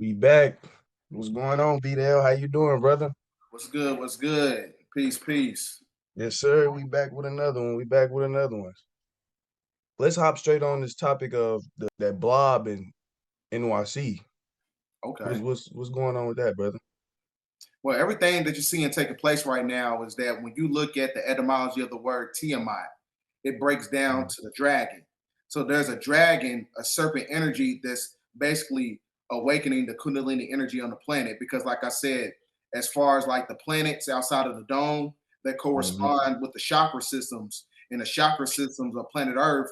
We back. What's going on, BDell? How you doing, brother? What's good? What's good? Peace, peace. Yes, sir. We back with another one. We back with another one. Let's hop straight on this topic of that blob in NYC. What's Okay. what's what's going on with that, brother? Well, everything that you're seeing taking place right now is that when you look at the etymology of the word Tiamat, it breaks down Mhm. to the dragon. So there's a dragon, a serpent energy that's basically awakening the Kundalini energy on the planet. Because, like I said, as far as like the planets outside of the dome that Hmm. correspond with the chakra systems, and the chakra systems of planet Earth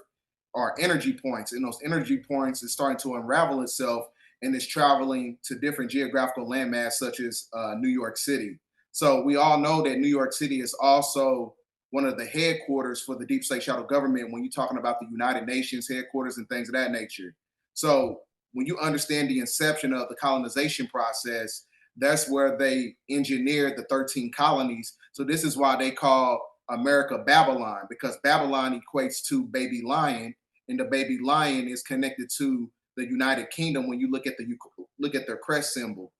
are energy points, and those energy points is starting to unravel itself and is traveling to different geographical landmass such as New York City. So we all know that New York City is also one of the headquarters for the deep state shadow government when you're talking about the United Nations headquarters and things of that nature. So when you understand the inception of the colonization process, that's where they engineered the 13 colonies. So this is why they call America Babylon, because Babylon equates to baby lion, and the baby lion is connected to the United Kingdom when you look at their crest symbol.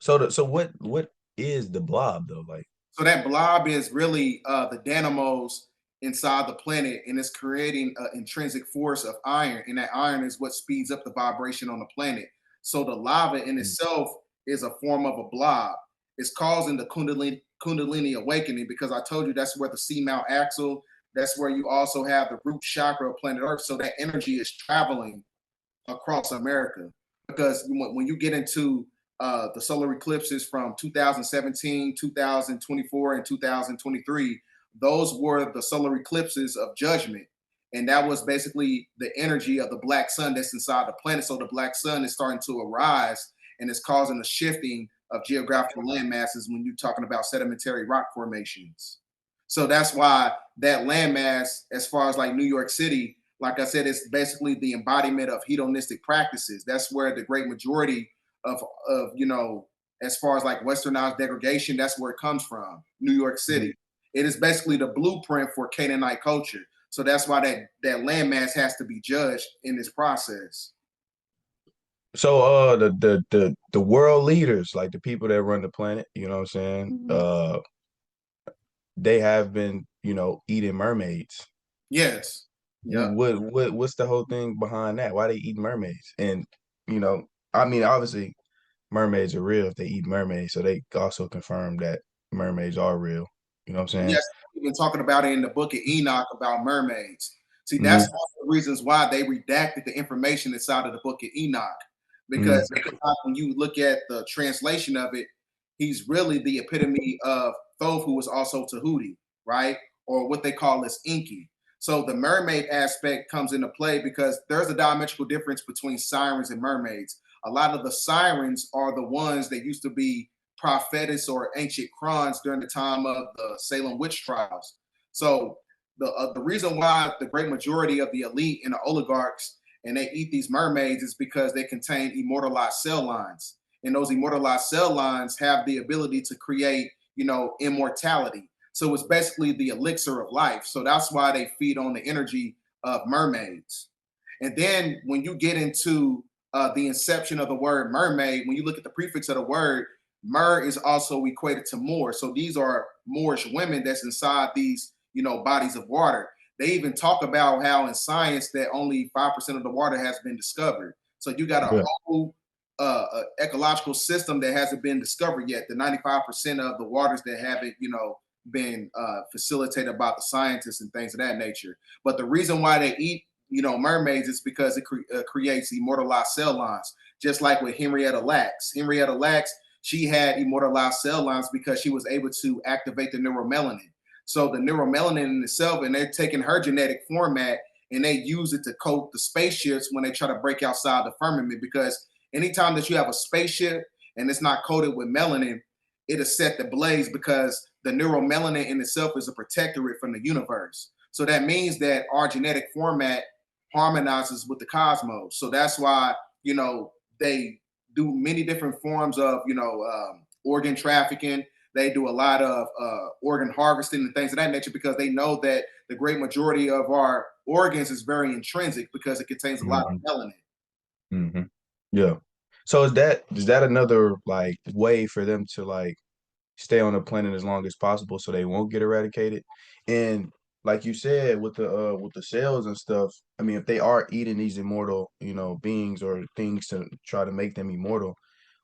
So what is the blob though? Like, So that blob is really the dynamos inside the planet, and it's creating an intrinsic force of iron, and that iron is what speeds up the vibration on the planet. So the lava in mm, itself is a form of a blob. It's causing the Kundalini awakening, because I told you that's where the C-mount axle. That's where you also have the root chakra of planet Earth. So that energy is traveling across America. Because when you get into the solar eclipses from 2017, 2024, and 2023, those were the solar eclipses of judgment. And that was basically the energy of the black sun that's inside the planet. So the black sun is starting to arise, and it's causing a shifting of geographical land masses when you're talking about sedimentary rock formations. So that's why that landmass, as far as like New York City, like I said, it's basically the embodiment of hedonistic practices. That's where the great majority of as far as like westernized degradation, that's where it comes from. New York mhm. City. It is basically the blueprint for Canaanite culture. So that's why that landmass has to be judged in this process. So the world leaders, like the people that run the planet, you know what I'm saying? They have been, eating mermaids. Yes. Yep. What's the whole thing behind that? Why they eat mermaids? And you know, I mean, obviously, mermaids are real if they eat mermaids, so they also confirm that mermaids are real. You know what I'm saying? Yes, we've been talking about it in the book of Enoch about mermaids. See, that's Hmm. one of the reasons why they redacted the information inside of the book of Enoch. Hmm. Because when you look at the translation of it, he's really the epitome of Thoth, who was also Tahuti, right? Or what they call as Inky. So the mermaid aspect comes into play because there's a diametrical difference between sirens and mermaids. A lot of the sirens are the ones that used to be prophetess or ancient crons during the time of the Salem witch trials. So the reason why the great majority of the elite and the oligarchs and they eat these mermaids is because they contain immortalized cell lines, and those immortalized cell lines have the ability to create immortality. So it's basically the elixir of life. So that's why they feed on the energy of mermaids. And then when you get into the inception of the word mermaid, when you look at the prefix of the word, Mer is also equated to Moor. So these are Moorish women that's inside these, bodies of water. They even talk about how in science that only 5% of the water has been discovered. So you got a Yeah. whole ecological system that hasn't been discovered yet. The 95% of the waters that haven't, been facilitated by the scientists and things of that nature. But the reason why they eat, mermaids is because it creates immortalized cell lines, just like with Henrietta Lacks. Henrietta Lacks, she had immortalized cell lines because she was able to activate the neuromelanin. So the neuromelanin in itself, and they're taking her genetic format and they use it to coat the spaceships when they try to break outside the firmament. Because anytime that you have a spaceship and it's not coated with melanin, it is set ablaze because the neuromelanin in itself is a protectorate from the universe. So that means that our genetic format harmonizes with the cosmos. So that's why, they do many different forms of organ trafficking. They do a lot of organ harvesting and things of that nature because they know that the great majority of our organs is very intrinsic because it contains a lot of Hmm. melanin. Hmm. Yeah. So is that another like way for them to like stay on the planet as long as possible so they won't get eradicated? And like you said with the cells and stuff, I mean if they are eating these immortal, you know, beings or things to try to make them immortal,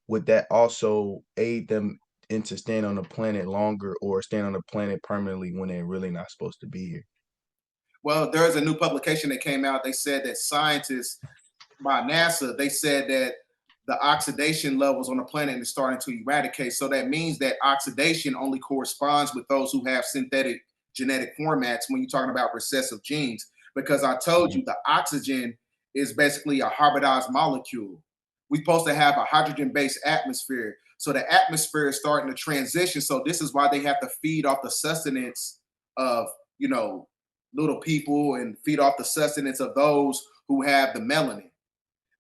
would that also aid them into staying on the planet longer or staying on the planet permanently when they're really not supposed to be here? Well, there's a new publication that came out. They said that scientists by NASA, they said that the oxidation levels on the planet is starting to eradicate. So that means that oxidation only corresponds with those who have synthetic genetic formats when you're talking about recessive genes. Because I told Mhm. you the oxygen is basically a hybridized molecule. We're supposed to have a hydrogen-based atmosphere. So the atmosphere is starting to transition. So this is why they have to feed off the sustenance of, you know, little people and feed off the sustenance of those who have the melanin.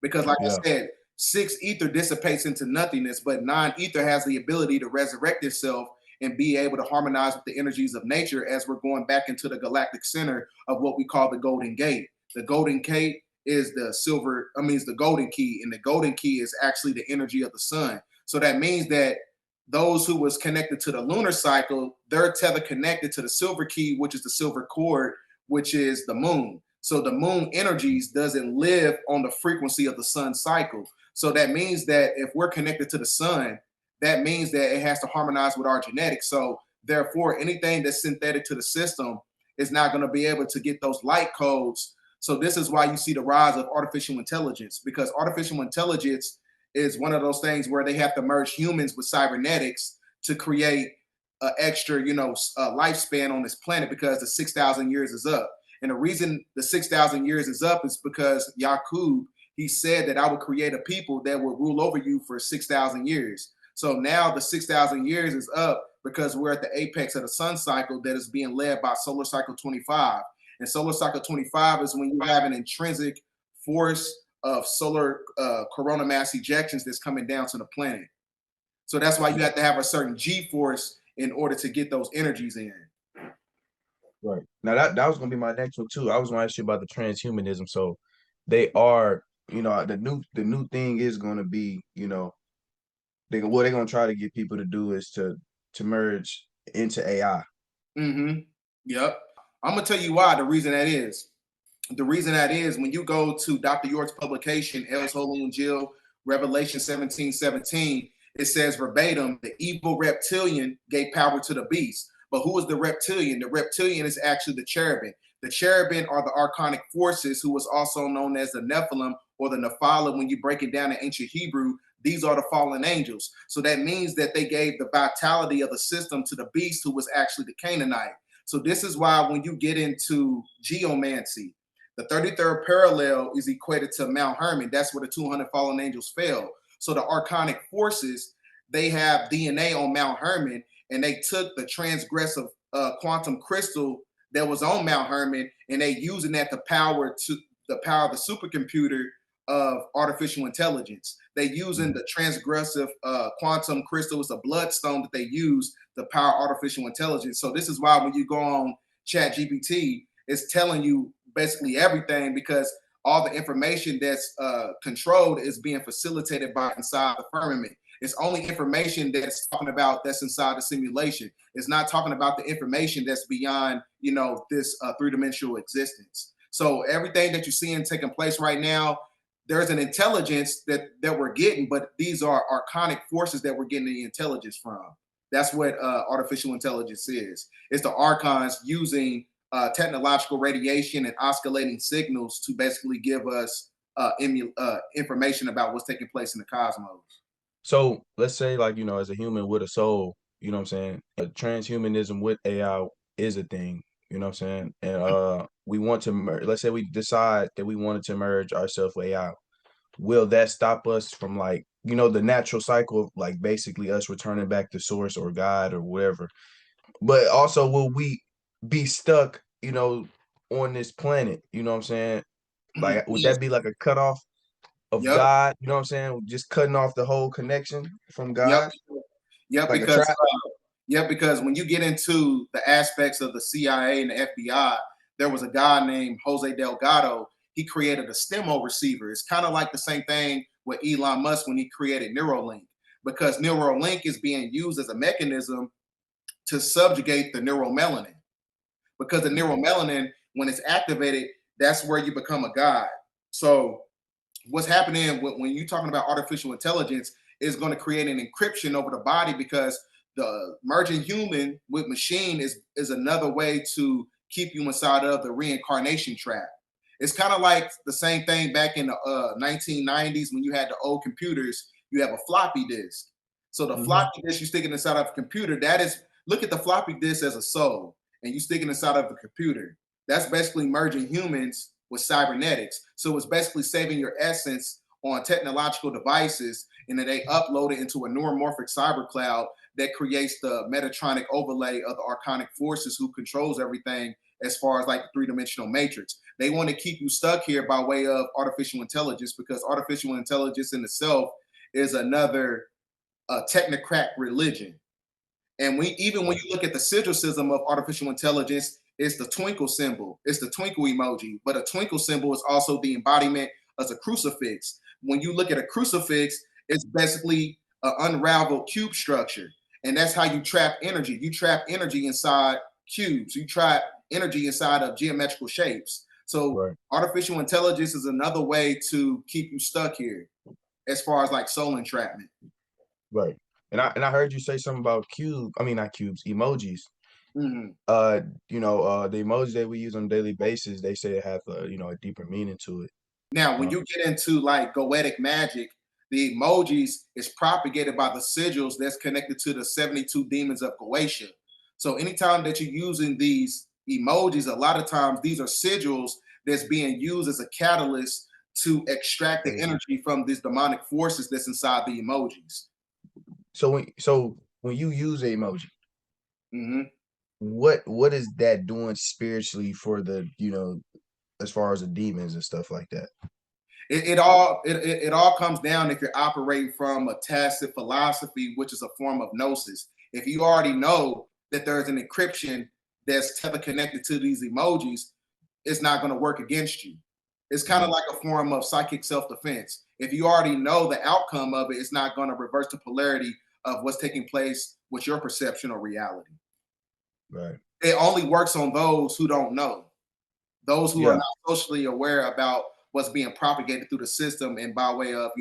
Because, like Yeah. I said, six ether dissipates into nothingness, but nine ether has the ability to resurrect itself and be able to harmonize with the energies of nature as we're going back into the galactic center of what we call the Golden Gate. The Golden Gate is the silver, I mean, it's the golden key, and the golden key is actually the energy of the sun. So that means that those who was connected to the lunar cycle, they're tether connected to the silver key, which is the silver cord, which is the moon. So the moon energies doesn't live on the frequency of the sun cycle. So that means that if we're connected to the sun, that means that it has to harmonize with our genetics. So therefore, anything that's synthetic to the system is not going to be able to get those light codes. So this is why you see the rise of artificial intelligence, because artificial intelligence is one of those things where they have to merge humans with cybernetics to create an extra, lifespan on this planet because the 6,000 years is up. And the reason the 6,000 years is up is because Yakub, he said that I would create a people that will rule over you for 6,000 years. So now the 6,000 years is up because we're at the apex of the sun cycle that is being led by solar cycle 25. And solar cycle 25 is when you have an intrinsic force of solar corona mass ejections that's coming down to the planet. So that's why you have to have a certain G force in order to get those energies in. Right. Now that was gonna be my next one too. I was gonna ask you about the transhumanism. So they are, you know, the new thing is gonna be, you know, what they're gonna try to get people to do is to merge into AI. Mm-hmm. Yep. I'm gonna tell you why. The reason that is. The reason that is when you go to Dr. York's publication, El's Holy Jill, Revelation 17:17, it says verbatim, the evil reptilian gave power to the beast. But who is the reptilian? The reptilian is actually the cherubim. The cherubim are the archonic forces, who was also known as the Nephilim or the Nephilim. When you break it down in ancient Hebrew, these are the fallen angels. So that means that they gave the vitality of the system to the beast, who was actually the Canaanite. So this is why when you get into geomancy, the 33rd parallel is equated to Mount Hermon. That's where the 200 fallen angels fell. So the archonic forces, they have DNA on Mount Hermon, and they took the transgressive quantum crystal that was on Mount Hermon, and they using that to power the supercomputer of artificial intelligence. They using the transgressive quantum crystal. It's a bloodstone that they use to power artificial intelligence. So this is why when you go on Chat GPT, it's telling you basically everything, because all the information that's controlled is being facilitated by inside the firmament. It's only information that's talking about that's inside the simulation. It's not talking about the information that's beyond, this three-dimensional existence. So everything that you're seeing taking place right now, there's an intelligence that we're getting, but these are archonic forces that we're getting the intelligence from. That's what artificial intelligence is. It's the archons using technological radiation and oscillating signals to basically give us information about what's taking place in the cosmos. So let's say like, you know, as a human with a soul, you know what I'm saying? Transhumanism with AI is a thing, you know what I'm saying? And we want to let's say we decide that we wanted to merge ourselves with AI. Will that stop us from like, you know, the natural cycle of like basically us returning back to source or God or whatever? But also will we be stuck, you know, on this planet? You know what I'm saying? Like would Yes. that be like a cutoff of Yep. God? You know what I'm saying? Just cutting off the whole connection from Yep. God? Yep. Like a Because trap? when you get into the aspects of the CIA and the FBI, there was a guy named Jose Delgado. He created a STEMO receiver. It's kind of like the same thing with Elon Musk when he created Neuralink, because Neuralink is being used as a mechanism to subjugate the neuromelanin. Because the neuromelanin, when it's activated, that's where you become a god. So what's happening when you're talking about artificial intelligence is going to create an encryption over the body, because the merging human with machine is another way to keep you inside of the reincarnation trap. It's kind of like the same thing back in the 1990s when you had the old computers. You have a floppy disk. So the Mm-hmm. floppy disk you stick it inside of a computer. That is, look at the floppy disk as a soul, and you stick it inside of the computer. That's basically merging humans with cybernetics. So it's basically saving your essence on technological devices, and then they upload it into a neuromorphic cyber cloud that creates the Metatronic overlay of the archonic forces who controls everything as far as like the three-dimensional matrix. They want to keep you stuck here by way of artificial intelligence, because artificial intelligence in itself is another technocrat religion. And even when Right. you look at the sigil system of artificial intelligence, it's the twinkle symbol, it's the twinkle emoji. But a twinkle symbol is also the embodiment of a crucifix. When you look at a crucifix, it's basically an unraveled cube structure. And that's how you trap energy. You trap energy inside cubes, you trap energy inside of geometrical shapes. So Right. artificial intelligence is another way to keep you stuck here as far as like soul entrapment. Right. And I heard you say something about I mean not cubes, emojis. Mhm. Uh, the emojis that we use on a daily basis, they say it have a deeper meaning to it. Now, when Um, you get into like goetic magic, the emojis is propagated by the sigils that's connected to the 72 demons of Goetia. So anytime that you're using these emojis, a lot of times these are sigils that's being used as a catalyst to extract the Crazy. energy from these demonic forces that's inside the emojis. So when you use a emoji, Mhm. what is that doing spiritually for as far as the demons and stuff like that? It all comes down if you're operating from a tacit philosophy, which is a form of gnosis. If you already know that there's an encryption that's tether connected to these emojis, it's not going to work against you. It's kind of Mhm. like a form of psychic self-defense. If you already know the outcome of it, it's not going to reverse the polarity of what's taking place with your perception or reality. Right. It only works on those who don't know, those who are Yeah. not socially aware about what's being propagated through the system, and by way of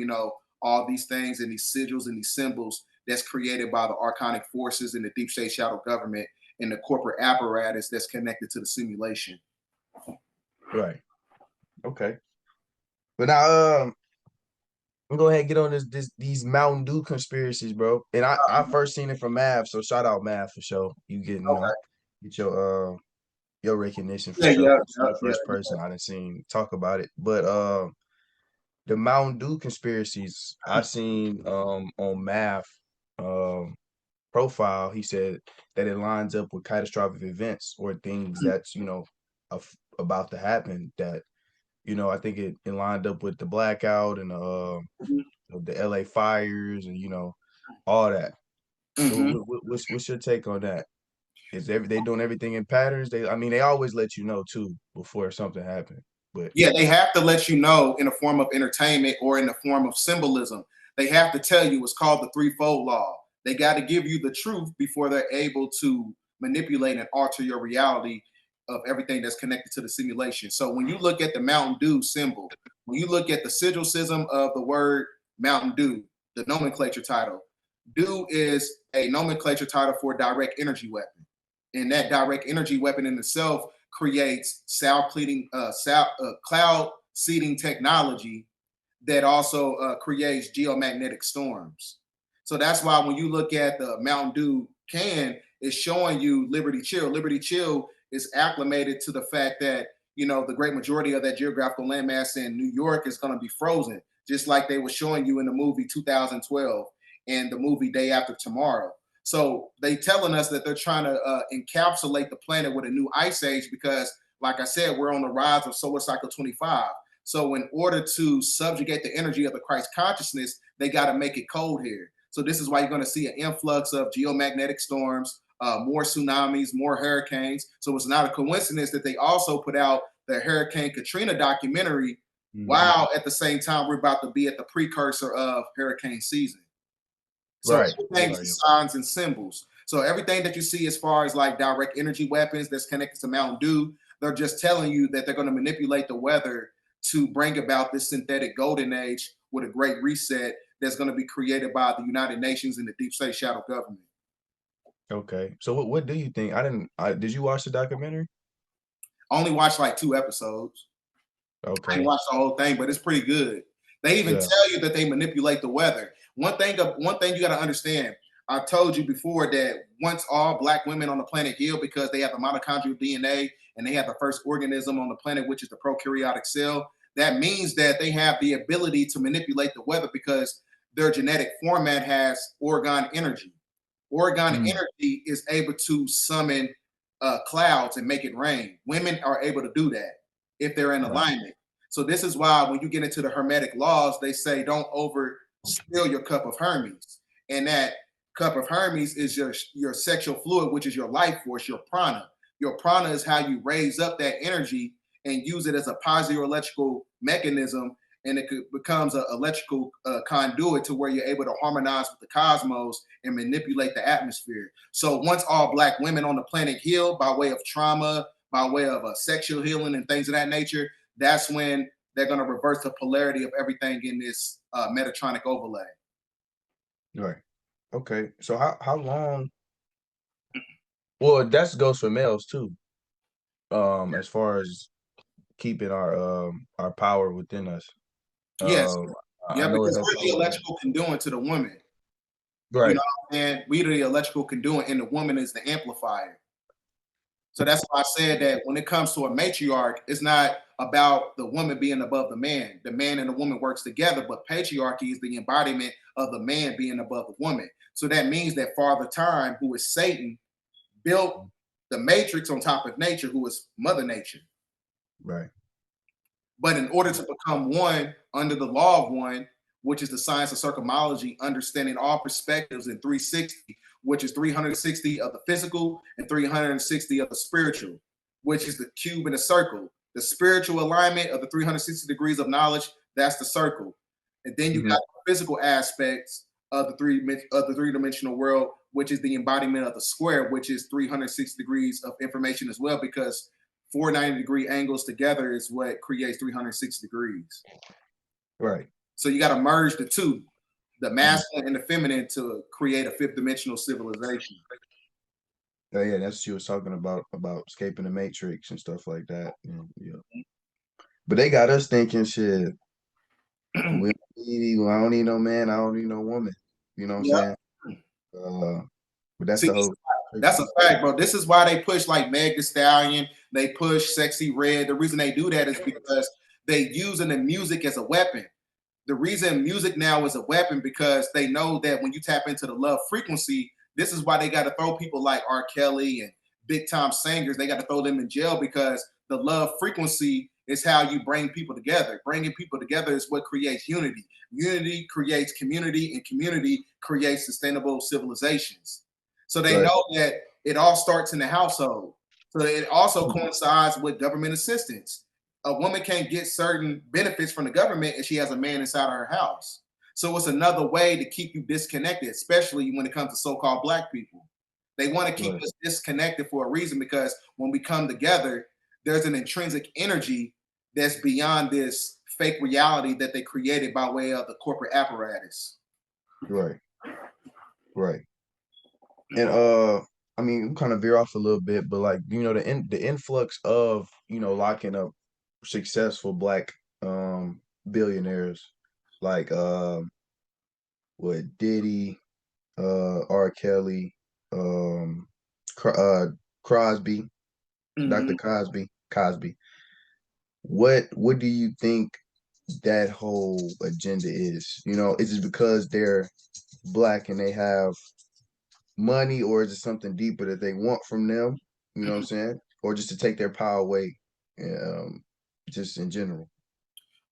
all these things and these sigils and these symbols that's created by the archonic forces and the deep state shadow government and the corporate apparatus that's connected to the simulation. Right. Okay. But now, I'm gonna go ahead and get on these Mountain Dew conspiracies, bro. And I first seen it from Mav, so shout out Mav for sure. You get your recognition for Yeah, sure. yeah, 'Cause you yeah, the yeah. first person I done seen talk about it. But the Mountain Dew conspiracies I seen on Mav um profile, he said that it lines up with catastrophic events or things that's about to happen. That I think it lined up with the blackout and the LA fires and all that. So Mhm. what's your take on that? They doing everything in patterns? I mean, they always let you know too before something happened. But Yeah, they have to let you know in a form of entertainment or in the form of symbolism. They have to tell you, it's called the threefold law. They got to give you the truth before they're able to manipulate and alter your reality of everything that's connected to the simulation. So when you look at the Mountain Dew symbol, when you look at the sigil system of the word Mountain Dew, the nomenclature title, Dew is a nomenclature title for a direct energy weapon. And that direct energy weapon in itself creates cloud seeding technology that also creates geomagnetic storms. So that's why when you look at the Mountain Dew can, it's showing you Liberty Chill. Liberty Chill is acclimated to the fact that the great majority of that geographical landmass in New York is going to be frozen, just like they were showing you in the movie 2012 and the movie Day After Tomorrow. So they telling us that they're trying to encapsulate the planet with a new ice age because, like I said, we're on the rise of solar cycle 25. So in order to subjugate the energy of the Christ consciousness, they got to make it cold here. So this is why you're going to see an influx of geomagnetic storms, more tsunamis, more hurricanes. So it's not a coincidence that they also put out the Hurricane Katrina documentary Hmm. while at the same time we're about to be at the precursor of hurricane season. So Right. everything's Right. the signs and symbols. So everything that you see as far as like direct energy weapons that's connected to Mountain Dew, they're just telling you that they're going to manipulate the weather to bring about this synthetic golden age with a great reset that's going to be created by the United Nations and the deep state shadow government. Okay. So what do you think? Did you watch the documentary? I only watched like 2 episodes. I didn't Okay. watch the whole thing, but it's pretty good. They even Yeah. tell you that they manipulate the weather. One thing you got to understand. I told you before that once all black women on the planet heal because they have the mitochondrial DNA and they have the first organism on the planet, which is the prokaryotic cell. That means that they have the ability to manipulate the weather because their genetic format has orgone energy. Orgone Mm. energy is able to summon clouds and make it rain. Women are able to do that if they're in Right. alignment. So this is why when you get into the hermetic laws, they say don't over spill your cup of Hermes. And that cup of Hermes is your sexual fluid, which is your life force, your prana. Your prana is how you raise up that energy and use it as a positive electrical mechanism, and becomes an electrical conduit to where you're able to harmonize with the cosmos and manipulate the atmosphere. So once all black women on the planet heal by way of trauma, by way of sexual healing and things of that nature, that's when they're going to reverse the polarity of everything in this Metatronic overlay. Right. Okay. So how long? Well, that goes for males too. As far as keeping our power within us. Yes, Um, I yeah, know it because helps we're the with that. electrical conduit to the woman. You Right. know, and we're the electrical conduit, and the woman is the amplifier. So that's why I said that when it comes to a matriarch, it's not about the woman being above the man. The man and the woman works together, but patriarchy is the embodiment of the man being above the woman. So that means that Father Time, who is Satan, built the matrix on top of nature, who is Mother Nature. Right. But in order to become one under the law of one, which is the science of circumology, understanding all perspectives in 360, which is 360 of the physical and 360 of the spiritual, which is the cube and the circle. The spiritual alignment of the 360 degrees of knowledge, that's the circle. And then you Hmm. got the physical aspects of the three-dimensional world, which is the embodiment of the square, which is 360 degrees of information as well, because 490-degree angles together is what creates 360 degrees. Right. So you got to merge the two, the Mhm. masculine and the feminine, to create a fifth dimensional civilization. Yeah, yeah, that's what you was talking about escaping the matrix and stuff like that. And, yeah. But they got us thinking shit. I don't need no man. I don't need no woman. You know what I'm Yeah. saying? Uh, but that's See, the whole. that's a fact, bro. This is why they push like Meg Thee Stallion. They push Sexy Red. The reason they do that is because they using the music as a weapon. The reason music now is a weapon because they know that when you tap into the love frequency, this is why they got to throw people like R. Kelly and big time singers. They got to throw them in jail because the love frequency is how you bring people together. Bringing people together is what creates unity. Unity creates community, and community creates sustainable civilizations. So they Right. know that it all starts in the household. So it also coincides with government assistance. A woman can't get certain benefits from the government if she has a man inside of her house. So it's another way to keep you disconnected, especially when it comes to so-called black people. They want to keep Right. us disconnected for a reason, because when we come together, there's an intrinsic energy that's beyond this fake reality that they created by way of the corporate apparatus. Right. Right. And I mean, we kind of veer off a little bit, but like the influx of locking up successful black billionaires like what Diddy, R. Kelly, um, Crosby, Dr. Mhm. Cosby. What do you think that whole agenda is? Is it because they're black and they have money, or is it something deeper that they want from them? You know what I'm saying? Or just to take their power away, um, just in general.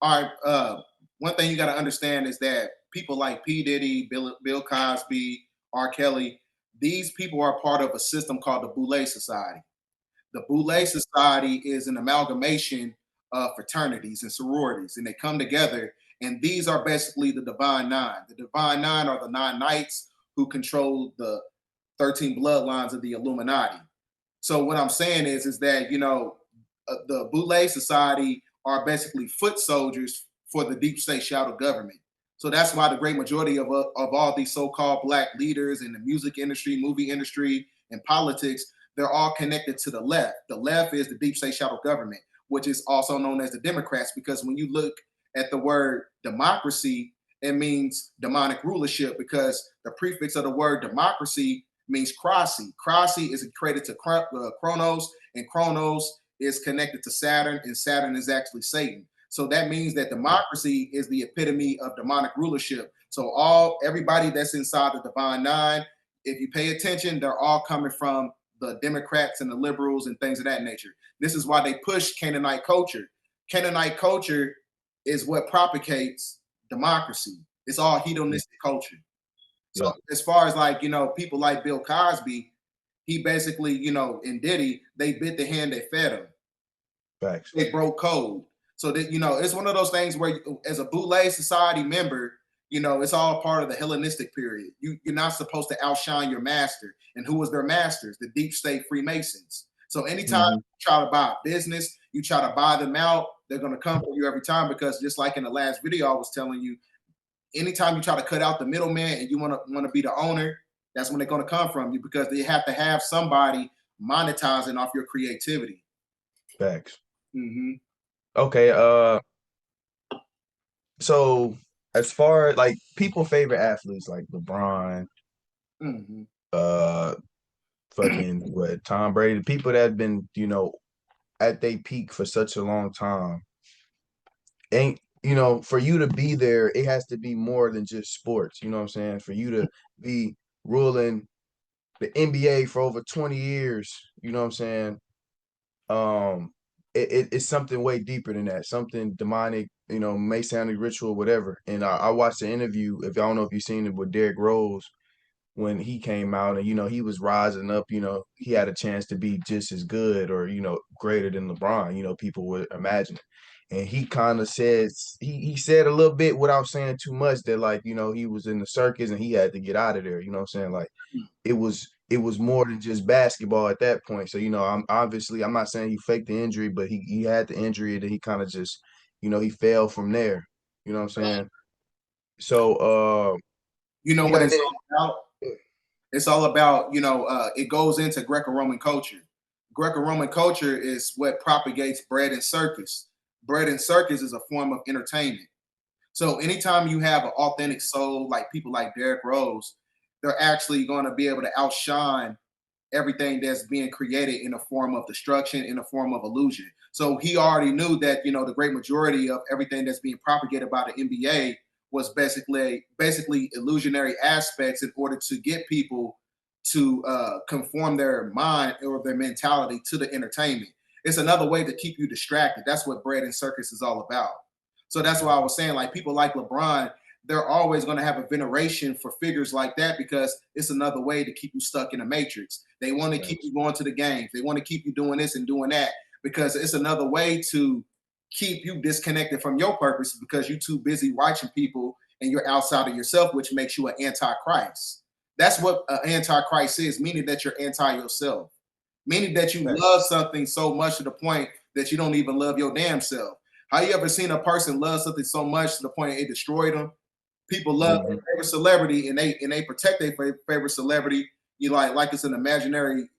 All right. One thing you got to understand is that people like P. Diddy, Bill Cosby, R. Kelly, these people are part of a system called the Boule Society. The Boule Society is an amalgamation fraternities and sororities, and they come together. And these are basically the Divine Nine. The Divine Nine are the nine knights who control the 13 bloodlines of the Illuminati. So what I'm saying is that the Boule Society are basically foot soldiers for the deep state shadow government. So that's why the great majority of all these so-called black leaders in the music industry, movie industry, and politics, they're all connected to the left. The left is the deep state shadow government, which is also known as the Democrats, because when you look at the word democracy, it means demonic rulership, because the prefix of the word democracy means Krasi. Krasi is equated to Chronos, and Chronos is connected to Saturn, and Saturn is actually Satan. So that means that democracy is the epitome of demonic rulership. So everybody that's inside the Divine Nine, if you pay attention, they're all coming from the Democrats and the liberals and things of that nature. This is why they push Canaanite culture. Canaanite culture is what propagates democracy. It's all hedonistic culture. So Yeah. as far as people like Bill Cosby, he basically, and Diddy, they bit the hand that fed him. Facts. They broke code. So that, it's one of those things where as a Boule Society member, it's all part of the Hellenistic period. You're not supposed to outshine your master. And who was their masters? The deep state Freemasons. So anytime you try to buy a business, you try to buy them out, they're going to come for you every time, because just like in the last video I was telling you, anytime you try to cut out the middleman and you want to be the owner, that's when they're going to come from you, because they have to have somebody monetizing off your creativity. Facts. Mm-hmm. Okay. So as far as like people favorite athletes like LeBron, fucking what Tom Brady, the people that have been, at their peak for such a long time, ain't for you to be there, it has to be more than just sports. You know what I'm saying? For you to be ruling the NBA for over 20 years, you know what I'm saying? It's something way deeper than that, something demonic, Masonic ritual, whatever. And I watched the interview, if I don't know if you've seen it, with Derrick Rose when he came out, and he was rising up, he had a chance to be just as good or greater than LeBron, people were imagining. And he kind of says he said a little bit without saying too much that, like, he was in the circus and he had to get out of there, you know what I'm saying? Like it was more than just basketball at that point. So, I'm not saying he faked the injury, but he had the injury that he kind of just, he fell from there. You know what I'm saying? So You know yeah, what it's all about? It's all about, it goes into Greco-Roman culture. Greco-Roman culture is what propagates bread and circus. Bread and circus is a form of entertainment. So anytime you have an authentic soul, like people like Derrick Rose, they're actually going to be able to outshine everything that's being created in a form of destruction, in a form of illusion. So he already knew that, the great majority of everything that's being propagated by the NBA was basically illusionary aspects in order to get people to conform their mind or their mentality to the entertainment. It's another way to keep you distracted. That's what bread and circus is all about. So that's why I was saying, like, people like LeBron, they're always going to have a veneration for figures like that, because it's another way to keep you stuck in a matrix. They want to keep you going to the games. They want to keep you doing this and doing that, because it's another way to keep you disconnected from your purpose, because you're too busy watching people and you're outside of yourself, which makes you an antichrist. That's what an antichrist is, meaning that you're anti yourself, meaning that you love something so much to the point that you don't even love your damn self. How you ever seen a person love something so much to the point it destroyed them? People love their favorite celebrity, and they protect their favorite celebrity. You like it's an imaginary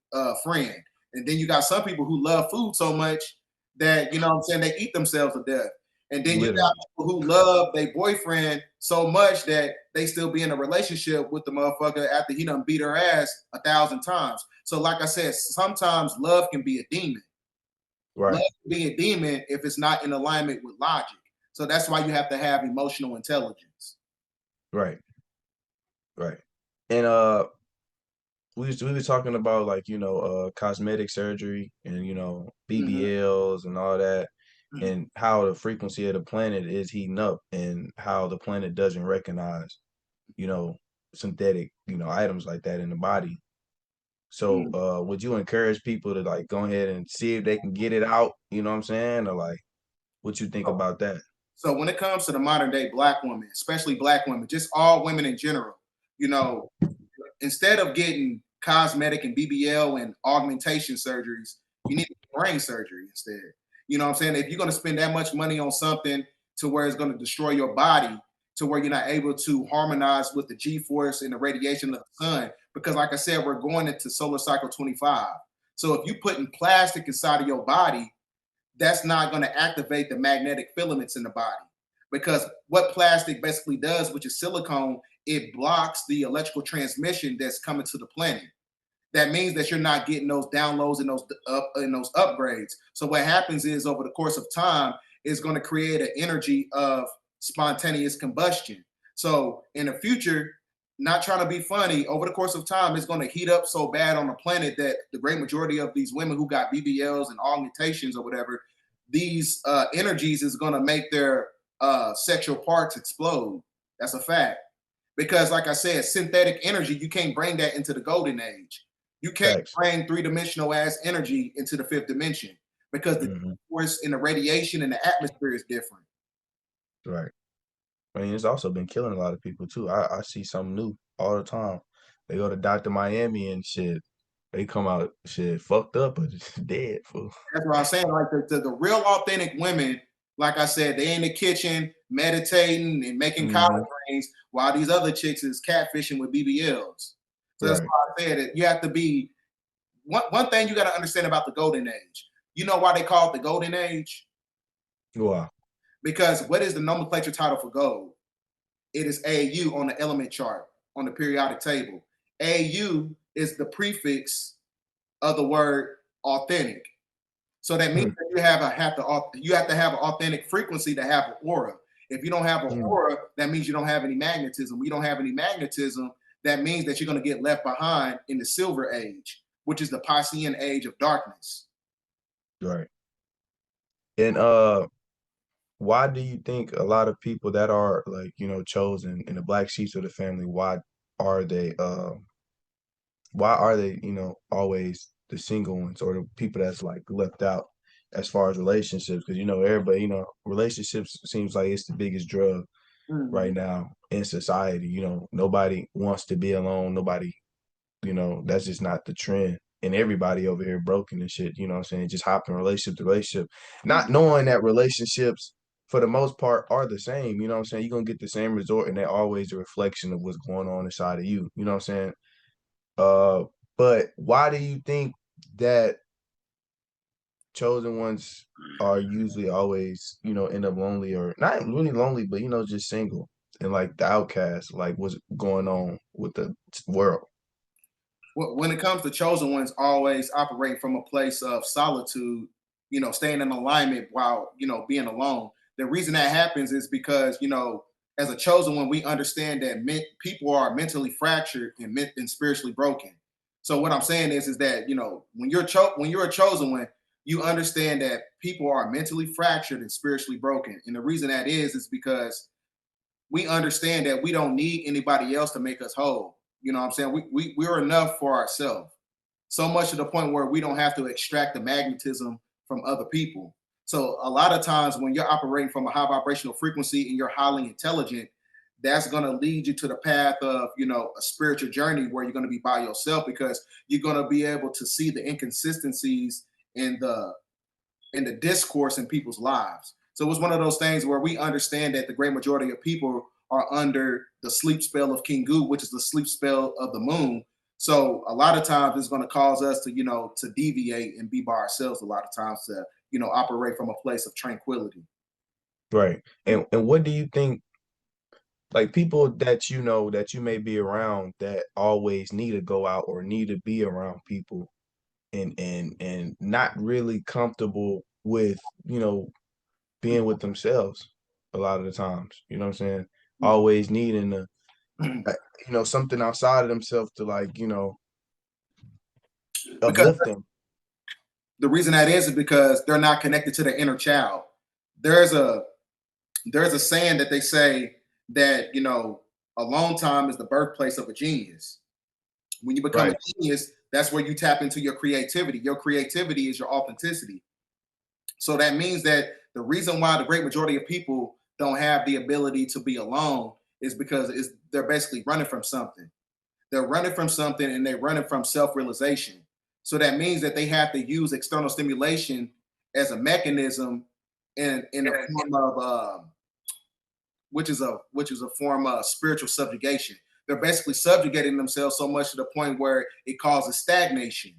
friend. And then you got some people who love food so much that, what I'm saying, they eat themselves to death. And then you got people who love their boyfriend so much that they still be in a relationship with the motherfucker after he done beat her ass 1,000 times. So like I said, sometimes love can be a demon. Right. Love can be a demon if it's not in alignment with logic. So that's why you have to have emotional intelligence. Right. Right. And we were talking about, like, cosmetic surgery and BBLs and all that, and how the frequency of the planet is heating up and how the planet doesn't recognize synthetic items like that in the body. So would you encourage people to, like, go ahead and see if they can get it out, you know what I'm saying, or like What you think about that? So when it comes to the modern day black woman, especially black women, just all women in general, you know, instead of getting cosmetic and BBL and augmentation surgeries, you need brain surgery instead. You know what I'm saying? If you're going to spend that much money on something to where it's going to destroy your body, to where you're not able to harmonize with the G force and the radiation of the sun, because like I said, we're going into solar cycle 25. So if you putting plastic inside of your body, that's not going to activate the magnetic filaments in the body. Because what plastic basically does, which is silicone, it blocks the electrical transmission that's coming to the planet. That means that you're not getting those downloads and those upgrades. So what happens is over the course of time, it's going to create an energy of spontaneous combustion. So in the future, not trying to be funny, over the course of time, it's going to heat up so bad on the planet that the great majority of these women who got BBLs and augmentations or whatever, these energies is going to make their sexual parts explode. That's a fact. Because, like I said, synthetic energy, you can't bring that into the golden age. You can't Facts. bring three-dimensional ass energy into the fifth dimension because the force in the radiation and the atmosphere is different. Right. I mean, it's also been killing a lot of people too. I see something new all the time. They go to Dr. Miami and shit. They come out shit fucked up but just dead, fool. That's what I'm saying. Like the real authentic women, like I said, they in the kitchen meditating and making collard greens while these other chicks is catfishing with BBLs. So that's Right. why I said that you have to be one thing you got to understand about the golden age. You know why they call it the golden age? Wow. Because what is the nomenclature title for gold? It is AU on the element chart on the periodic table. AU is the prefix of the word authentic. So that means that you have to have an authentic frequency to have an aura. If you don't have an aura, that means you don't have any magnetism. We don't have any magnetism. That means that you're going to get left behind in the silver age, which is the Piscean age of darkness. Right. And why do you think a lot of people that are like, chosen in the black sheep of the family, are they always the single ones or the people that's like left out as far as relationships? Because everybody, relationships seems like it's the biggest drug right Mhm. now in society. Nobody wants to be alone. Nobody, that's just not the trend. And everybody over here broken and shit, you know what I'm saying? Just hopping relationship to relationship, not knowing that relationships for the most part are the same, you know what I'm saying? You're gonna get the same result and they're always a reflection of what's going on inside of you, you know what I'm saying? Uh, but why do you think that chosen ones are usually always, end up lonely or not really lonely, but just single and like the outcast, like what's going on with the world? When it comes to chosen ones, always operate from a place of solitude, staying in alignment while, being alone. The reason that happens is because, as a chosen one, we understand that people are mentally fractured and spiritually broken. So what I'm saying is that, when you're a chosen one, you understand that people are mentally fractured and spiritually broken. And the reason that is because we understand that we don't need anybody else to make us whole. You know what I'm saying? We're enough for ourselves. So much to the point where we don't have to extract the magnetism from other people. So a lot of times when you're operating from a high vibrational frequency and you're highly intelligent, that's going to lead you to the path of, a spiritual journey where you're going to be by yourself because you're going to be able to see the inconsistencies in the discourse in people's lives. So it's one of those things where we understand that the great majority of people are under the sleep spell of King Gu, which is the sleep spell of the moon. So a lot of times it's going to cause us to, to deviate and be by ourselves a lot of times to, operate from a place of tranquility. Right. And what do you think, like people that that you may be around that always need to go out or need to be around people and not really comfortable with, being with themselves a lot of the times, you know what I'm saying? Always needing to, something outside of themselves to like, Because uplift them. the reason that is because they're not connected to their inner child. There's a there's a saying that they say that, alone time is the birthplace of a genius. When you become a Right. genius, that's where you tap into your creativity. Your creativity is your authenticity. So that means that The reason why the great majority of people don't have the ability to be alone is because they're basically running from something. They're running from something and they're running from self-realization. So that means that they have to use external stimulation as a mechanism in a form of which is a form of spiritual subjugation. They're basically subjugating themselves so much to the point where it causes stagnation.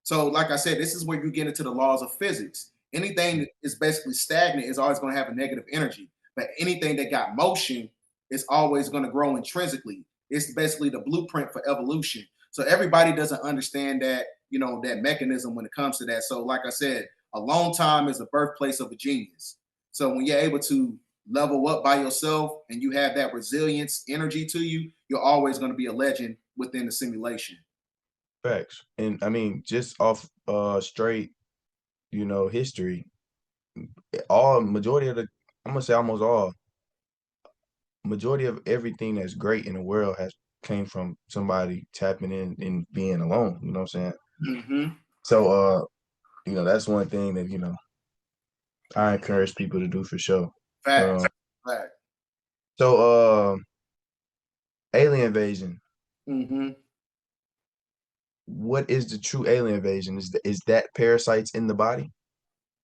So, like I said, this is where you get into the laws of physics. Anything that is basically stagnant is always going to have a negative energy, but anything that got motion is always going to grow intrinsically. It's basically the blueprint for evolution. So everybody doesn't understand that, that mechanism when it comes to that. So, like I said, a long time is the birthplace of a genius. So when you're able to level up by yourself and you have that resilience energy to you, you're always going to be a legend within the simulation. Facts. And I mean, just off straight, history, all majority of the I'm gonna say almost all majority of everything that's great in the world has came from somebody tapping in and being alone, you know what I'm saying? Mm-hmm. So that's one thing that, I encourage people to do for sure. Facts. Um Fact. so alien invasion. Mm-hmm. What is the true alien invasion? Is that parasites in the body?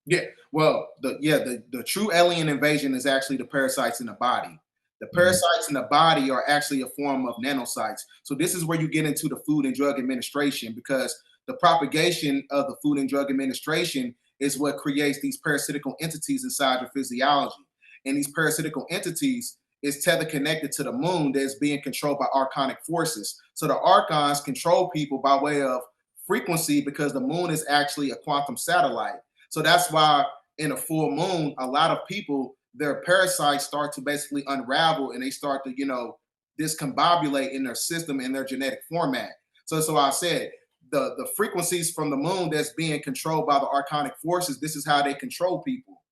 Yeah. Well, the true alien invasion is actually the parasites in the body. The Mhm. parasites in the body are actually a form of nanocytes. So this is where you get into the Food and Drug Administration, because the propagation of the Food and Drug Administration is what creates these parasitical entities inside your physiology. And these parasitical entities is tether connected to the moon that's being controlled by archonic forces. So the archons control people by way of frequency, because the moon is actually a quantum satellite. So that's why in a full moon, a lot of people, their parasites start to basically unravel and they start to, discombobulate in their system in their genetic format. So I said the frequencies from the moon that's being controlled by the archonic forces, this is how they control people.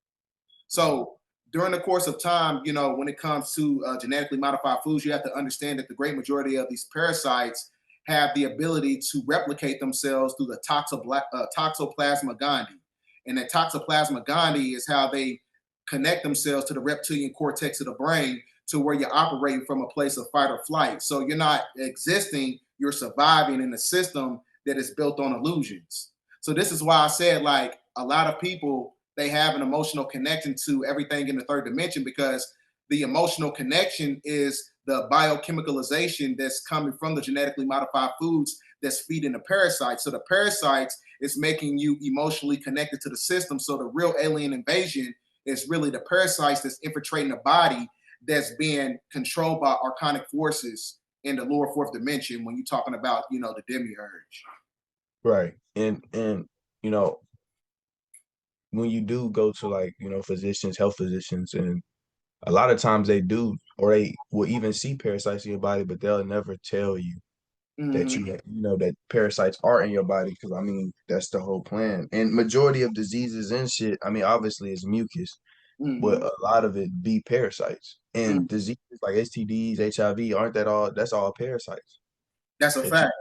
So during the course of time, when it comes to genetically modified foods, you have to understand that the great majority of these parasites have the ability to replicate themselves through the toxoplasma gondii. And that toxoplasma gondii is how they connect themselves to the reptilian cortex of the brain, to where you're operating from a place of fight or flight. So you're not existing, you're surviving in a system that is built on illusions. So this is why I said, like, a lot of people, they have an emotional connection to everything in the third dimension, because the emotional connection is the biochemicalization that's coming from the genetically modified foods that's feeding the parasites. So the parasites is making you emotionally connected to the system. So the real alien invasion is really the parasites that's infiltrating the body, that's being controlled by archonic forces in the lower fourth dimension, when you're talking about, the demiurge. Right. And you know, when you do go to, like, physicians, health physicians, and a lot of times they do, or they will even see parasites in your body, but they'll never tell you that Mm-hmm. that parasites are in your body, because I mean that's the whole plan. And majority of diseases and shit, I mean obviously it's mucus, but Mm-hmm. a lot of it be parasites. And diseases like STDs, HIV, aren't that all? That's all parasites. That's a That you, fact.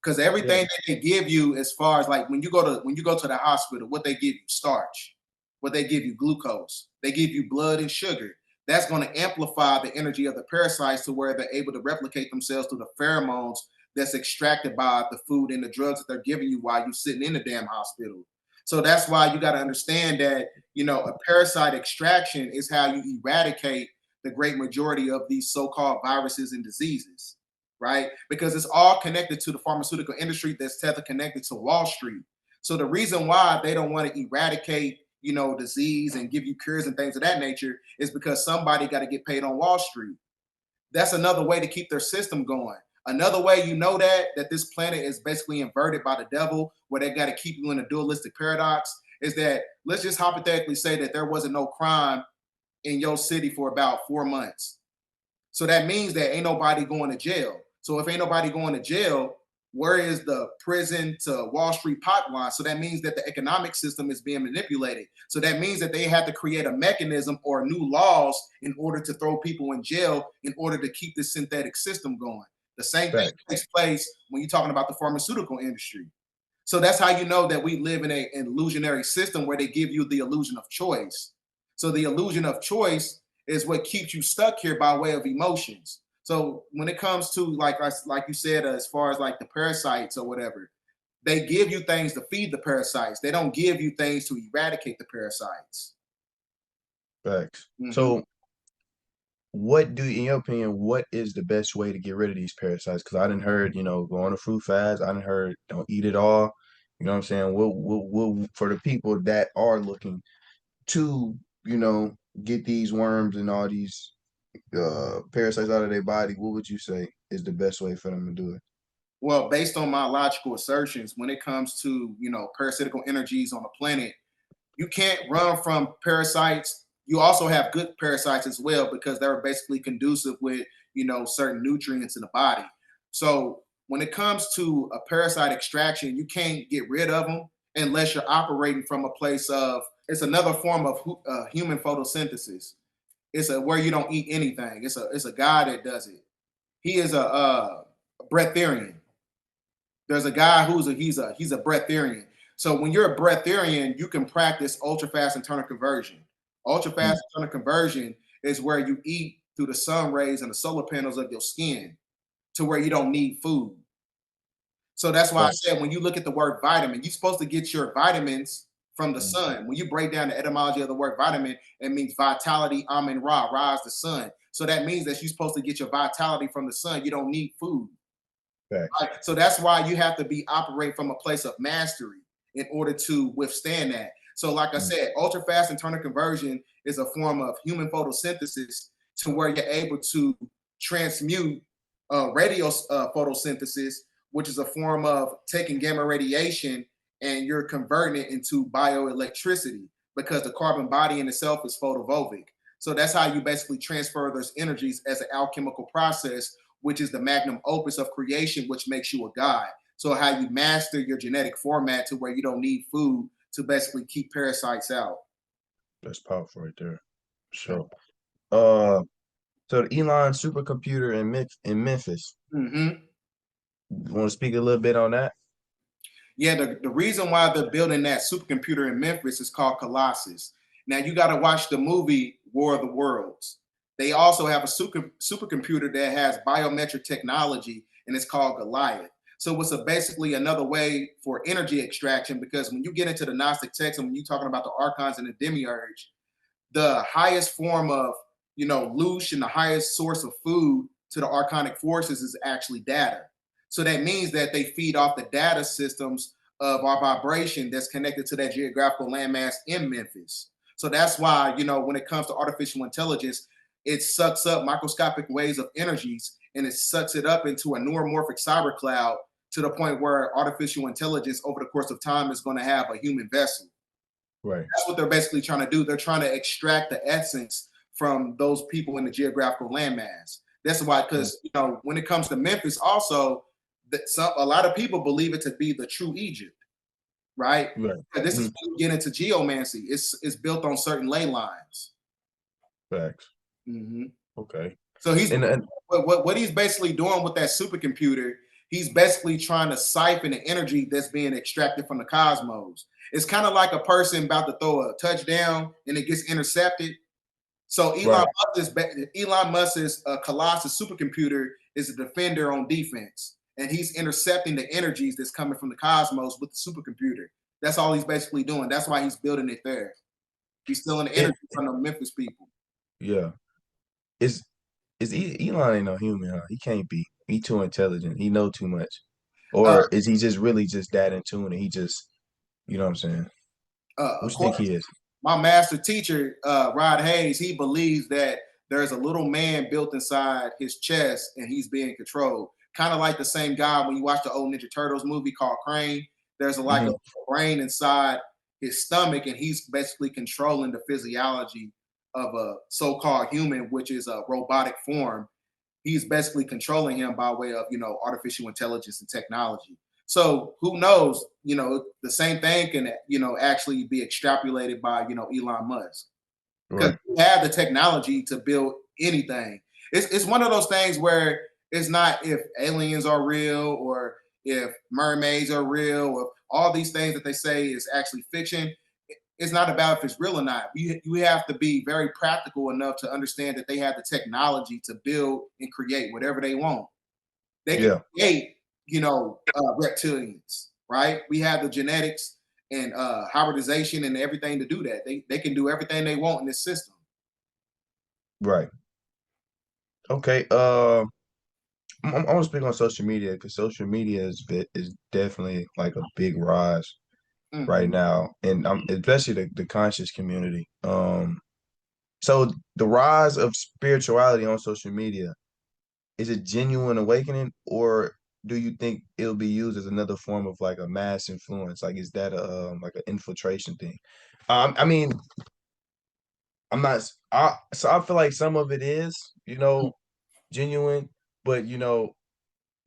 Because yeah, everything that they give you, as far as like when you go to the hospital, what they give you, starch, what they give you, glucose, they give you blood and sugar. That's going to amplify the energy of the parasites to where they're able to replicate themselves through the pheromones that's extracted by the food and the drugs that they're giving you while you're sitting in the damn hospital. So that's why you got to understand that, a parasite extraction is how you eradicate the great majority of these so-called viruses and diseases, right? Because it's all connected to the pharmaceutical industry that's tether connected to Wall Street. So the reason why they don't want to eradicate, disease and give you cures and things of that nature is because somebody got to get paid on Wall Street. That's another way to keep their system going. Another way that this planet is basically inverted by the devil, where they got to keep you in a dualistic paradox, is that, let's just hypothetically say that there wasn't no crime in your city for about 4 months. So that means that ain't nobody going to jail. So if ain't nobody going to jail, where is the prison to Wall Street pipeline? So that means that the economic system is being manipulated. So that means that they have to create a mechanism or new laws in order to throw people in jail, in order to keep this synthetic system going. The same thing fact. takes place when you're talking about the pharmaceutical industry. So that's how you know that we live in an illusionary system where they give you the illusion of choice. So the illusion of choice is what keeps you stuck here by way of emotions. So when it comes to like you said, as far as like the parasites or whatever, they give you things to feed the parasites. They don't give you things to eradicate the parasites. Facts. Hmm. So what do, in your opinion, what is the best way to get rid of these parasites? Because I didn't heard, go on a fruit fast. I didn't heard don't eat it all. You know what I'm saying? What for the people that are looking to, get these worms and all these parasites out of their body, what would you say is the best way for them to do it? Well, based on my logical assertions, when it comes to parasitical energies on the planet, you can't run from parasites. You also have good parasites as well because they're basically conducive with certain nutrients in the body. So when it comes to a parasite extraction, you can't get rid of them unless you're operating from a place of, it's another form of human photosynthesis. It's a where you don't eat anything. It's a guy that does it. He is a breatharian. There's a guy he's a breatharian. So when you're a breatharian, you can practice ultra fast internal conversion. Ultra Mm, fast internal conversion is where you eat through the sun rays and the solar panels of your skin to where you don't need food. So that's why I facts. said when you look at the word vitamin, you're supposed to get your vitamins from the Mm, sun. When you break down the etymology of the word vitamin, it means vitality, amen, ra, ra is the sun. So that means that you're supposed to get your vitality from the sun. You don't need food. facts. Right? So that's why you have to be operate from a place of mastery in order to withstand that. So, like I Mm, said, ultra fast internal conversion is a form of human photosynthesis to where you're able to transmute radio photosynthesis, which is a form of taking gamma radiation and you're converting it into bioelectricity because the carbon body in itself is photovoltaic. So that's how you basically transfer those energies as an alchemical process, which is the magnum opus of creation, which makes you a god. So how you master your genetic format to where you don't need food to basically keep parasites out. that's powerful right there. Okay. Sure. Uh, so the Elon supercomputer in Memphis. Mm-hmm. You want to speak a little bit on that? Yeah, the reason why they're building that supercomputer in Memphis is called Colossus. Now you got to watch the movie War of the Worlds. They also have a supercomputer that has biometric technology, and it's called Goliath. So it's basically another way for energy extraction because when you get into the Gnostic text and when you're talking about the archons and the demiurge, the highest form of loosh and the highest source of food to the archonic forces is actually data. So that means that they feed off the data systems of our vibration that's connected to that geographical landmass in Memphis. So that's why when it comes to artificial intelligence, it sucks up microscopic waves of energies and it sucks it up into a neuromorphic cyber cloud to the point where artificial intelligence over the course of time is going to have a human vessel. Right. That's what they're basically trying to do. They're trying to extract the essence from those people in the geographical landmass. That's why, Mm, because when it comes to Memphis, also that a lot of people believe it to be the true Egypt, right? right. But this is Mm, when you get into geomancy. It's built on certain ley lines. facts. Mhm. Okay. So And what he's basically doing with that supercomputer, he's basically trying to siphon the energy that's being extracted from the cosmos. It's kind of like a person about to throw a touchdown and it gets intercepted. So right. Elon Musk's Colossus supercomputer is a defender on defense, and he's intercepting the energies that's coming from the cosmos with the supercomputer. That's all he's basically doing. That's why he's building it there. He's stealing the It energy from the Memphis people. yeah. Is Elon ain't no human, huh? He can't be. He too intelligent. He know too much. Uh, Or is he just really just that in tune and he just, you know what I'm saying? What you think According he is? my master teacher, Rod Hayes, he believes that there's a little man built inside his chest and he's being controlled. Kind of like the same guy when you watch the old Ninja Turtles movie called Crane. There's like a Hmm. brain inside his stomach, and he's basically controlling the physiology of a so-called human, which is a robotic form. He's basically controlling him by way of artificial intelligence and technology. So who knows, the same thing can actually be extrapolated by Elon Musk because Right. we have the technology to build anything. It's one of those things where it's not if aliens are real or if mermaids are real or all these things that they say is actually fiction. it's not about if it's real or not. You have to be very practical enough to understand that they have the technology to build and create whatever they want. They can Yeah, create, reptilians, right? We have the genetics and hybridization and everything to do that. They can do everything they want in this system. right. Okay. I want to speak on social media because social media is definitely like a big rise right Hmm. now, and especially the conscious community. So the rise of spirituality on social media, is it genuine awakening, or do you think it'll be used as another form of like a mass influence? Like, is that a like an infiltration thing? I mean, I'm not. So I feel like some of it is, genuine, but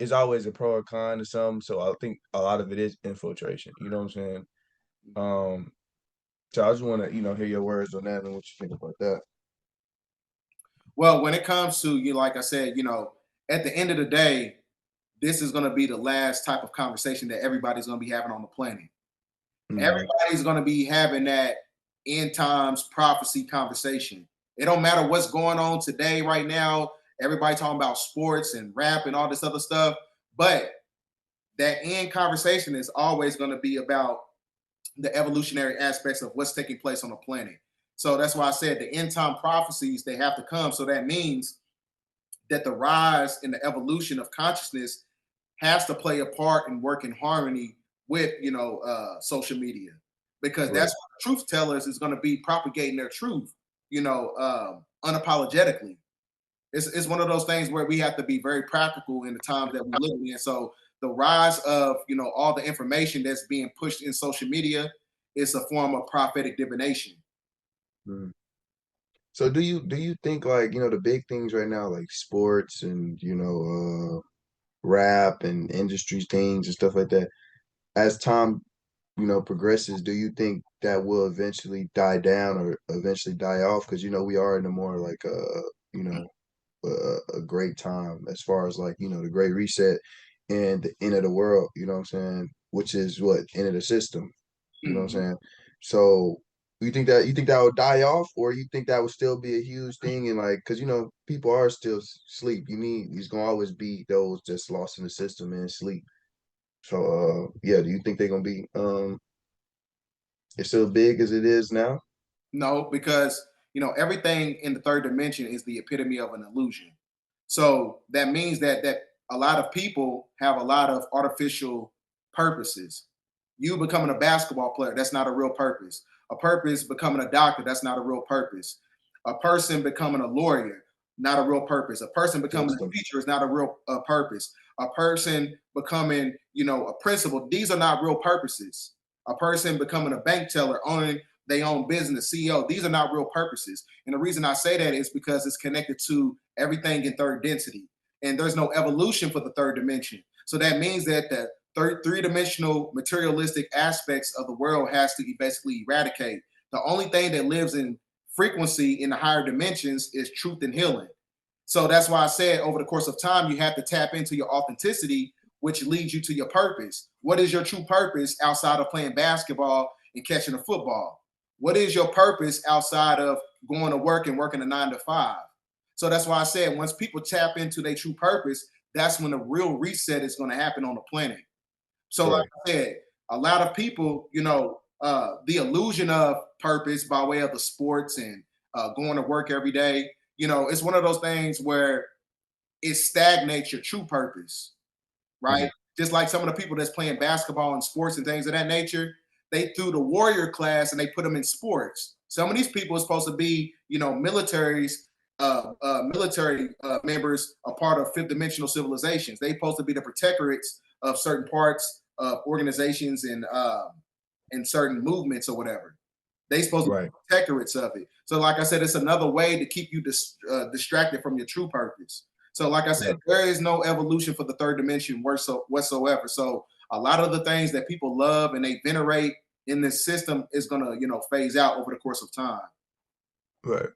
it's always a pro or con to some. So I think a lot of it is infiltration. You know what I'm saying? Um, so I just want to, hear your words on that and what you think about that. Well, when it comes to you, like I said, at the end of the day, this is going to be the last type of conversation that everybody's going to be having on the planet. Hmm. Everybody's going to be having that end times prophecy conversation. It don't matter what's going on today, right now. Everybody talking about sports and rap and all this other stuff, but that end conversation is always going to be about the evolutionary aspects of what's taking place on the planet. So that's why I said the end time prophecies they have to come. So that means that the rise in the evolution of consciousness has to play a part and work in harmony with social media, because Right. that's what the truth tellers is going to be propagating their truth, unapologetically. It's one of those things where we have to be very practical in the times that we're living in. So the rise of all the information that's being pushed in social media is a form of prophetic divination. Mhm. So do you think, like, the big things right now, like sports and rap and industry things and stuff like that, as time progresses, do you think that will eventually die down or eventually die off? Because we are in a more like you know a great time as far as like the Great Reset and the end of the world. You know what I'm saying? Which is what end of the system. You know what I'm Mhm. saying? So you think that would die off, or you think that would still be a huge thing? And like, because people are still sleep. There's gonna always be those just lost in the system and sleep. So yeah, do you think they're gonna be it's still big as it is now? No, because everything in the third dimension is the epitome of an illusion. So that means that a lot of people have a lot of artificial purposes. You becoming a basketball player, that's not a real purpose. A purpose becoming a doctor, that's not a real purpose. A person becoming a lawyer, not a real purpose. A person becoming a System. teacher is not a real purpose. A person becoming, a principal, these are not real purposes. A person becoming a bank teller, owning they own business, CEO. These are not real purposes. And the reason I say that is because it's connected to everything in third density. And there's no evolution for the third dimension. So that means that the three-dimensional materialistic aspects of the world has to be basically eradicate. The only thing that lives in frequency in the higher dimensions is truth and healing. So that's why I said over the course of time, you have to tap into your authenticity, which leads you to your purpose. What is your true purpose outside of playing basketball and catching a football? What is your purpose outside of going to work and working a 9 to 5? So that's why I said once people tap into their true purpose, that's when the real reset is going to happen on the planet. So, like Right. I said, a lot of people, the illusion of purpose by way of the sports and going to work every day, it's one of those things where it stagnates your true purpose, right? Mhm. Just like some of the people that's playing basketball and sports and things of that nature, they threw the warrior class and they put them in sports. Some of these people are supposed to be, military members, a part of fifth dimensional civilizations. They supposed to be the protectorates of certain parts of organizations and certain movements or whatever. They supposed to Right. be protectorates of it. So, like I said, it's another way to keep you distracted from your true purpose. So, like I said, Right. there is no evolution for the third dimension whatsoever. So, a lot of the things that people love and they venerate in this system is gonna, phase out over the course of time. Right.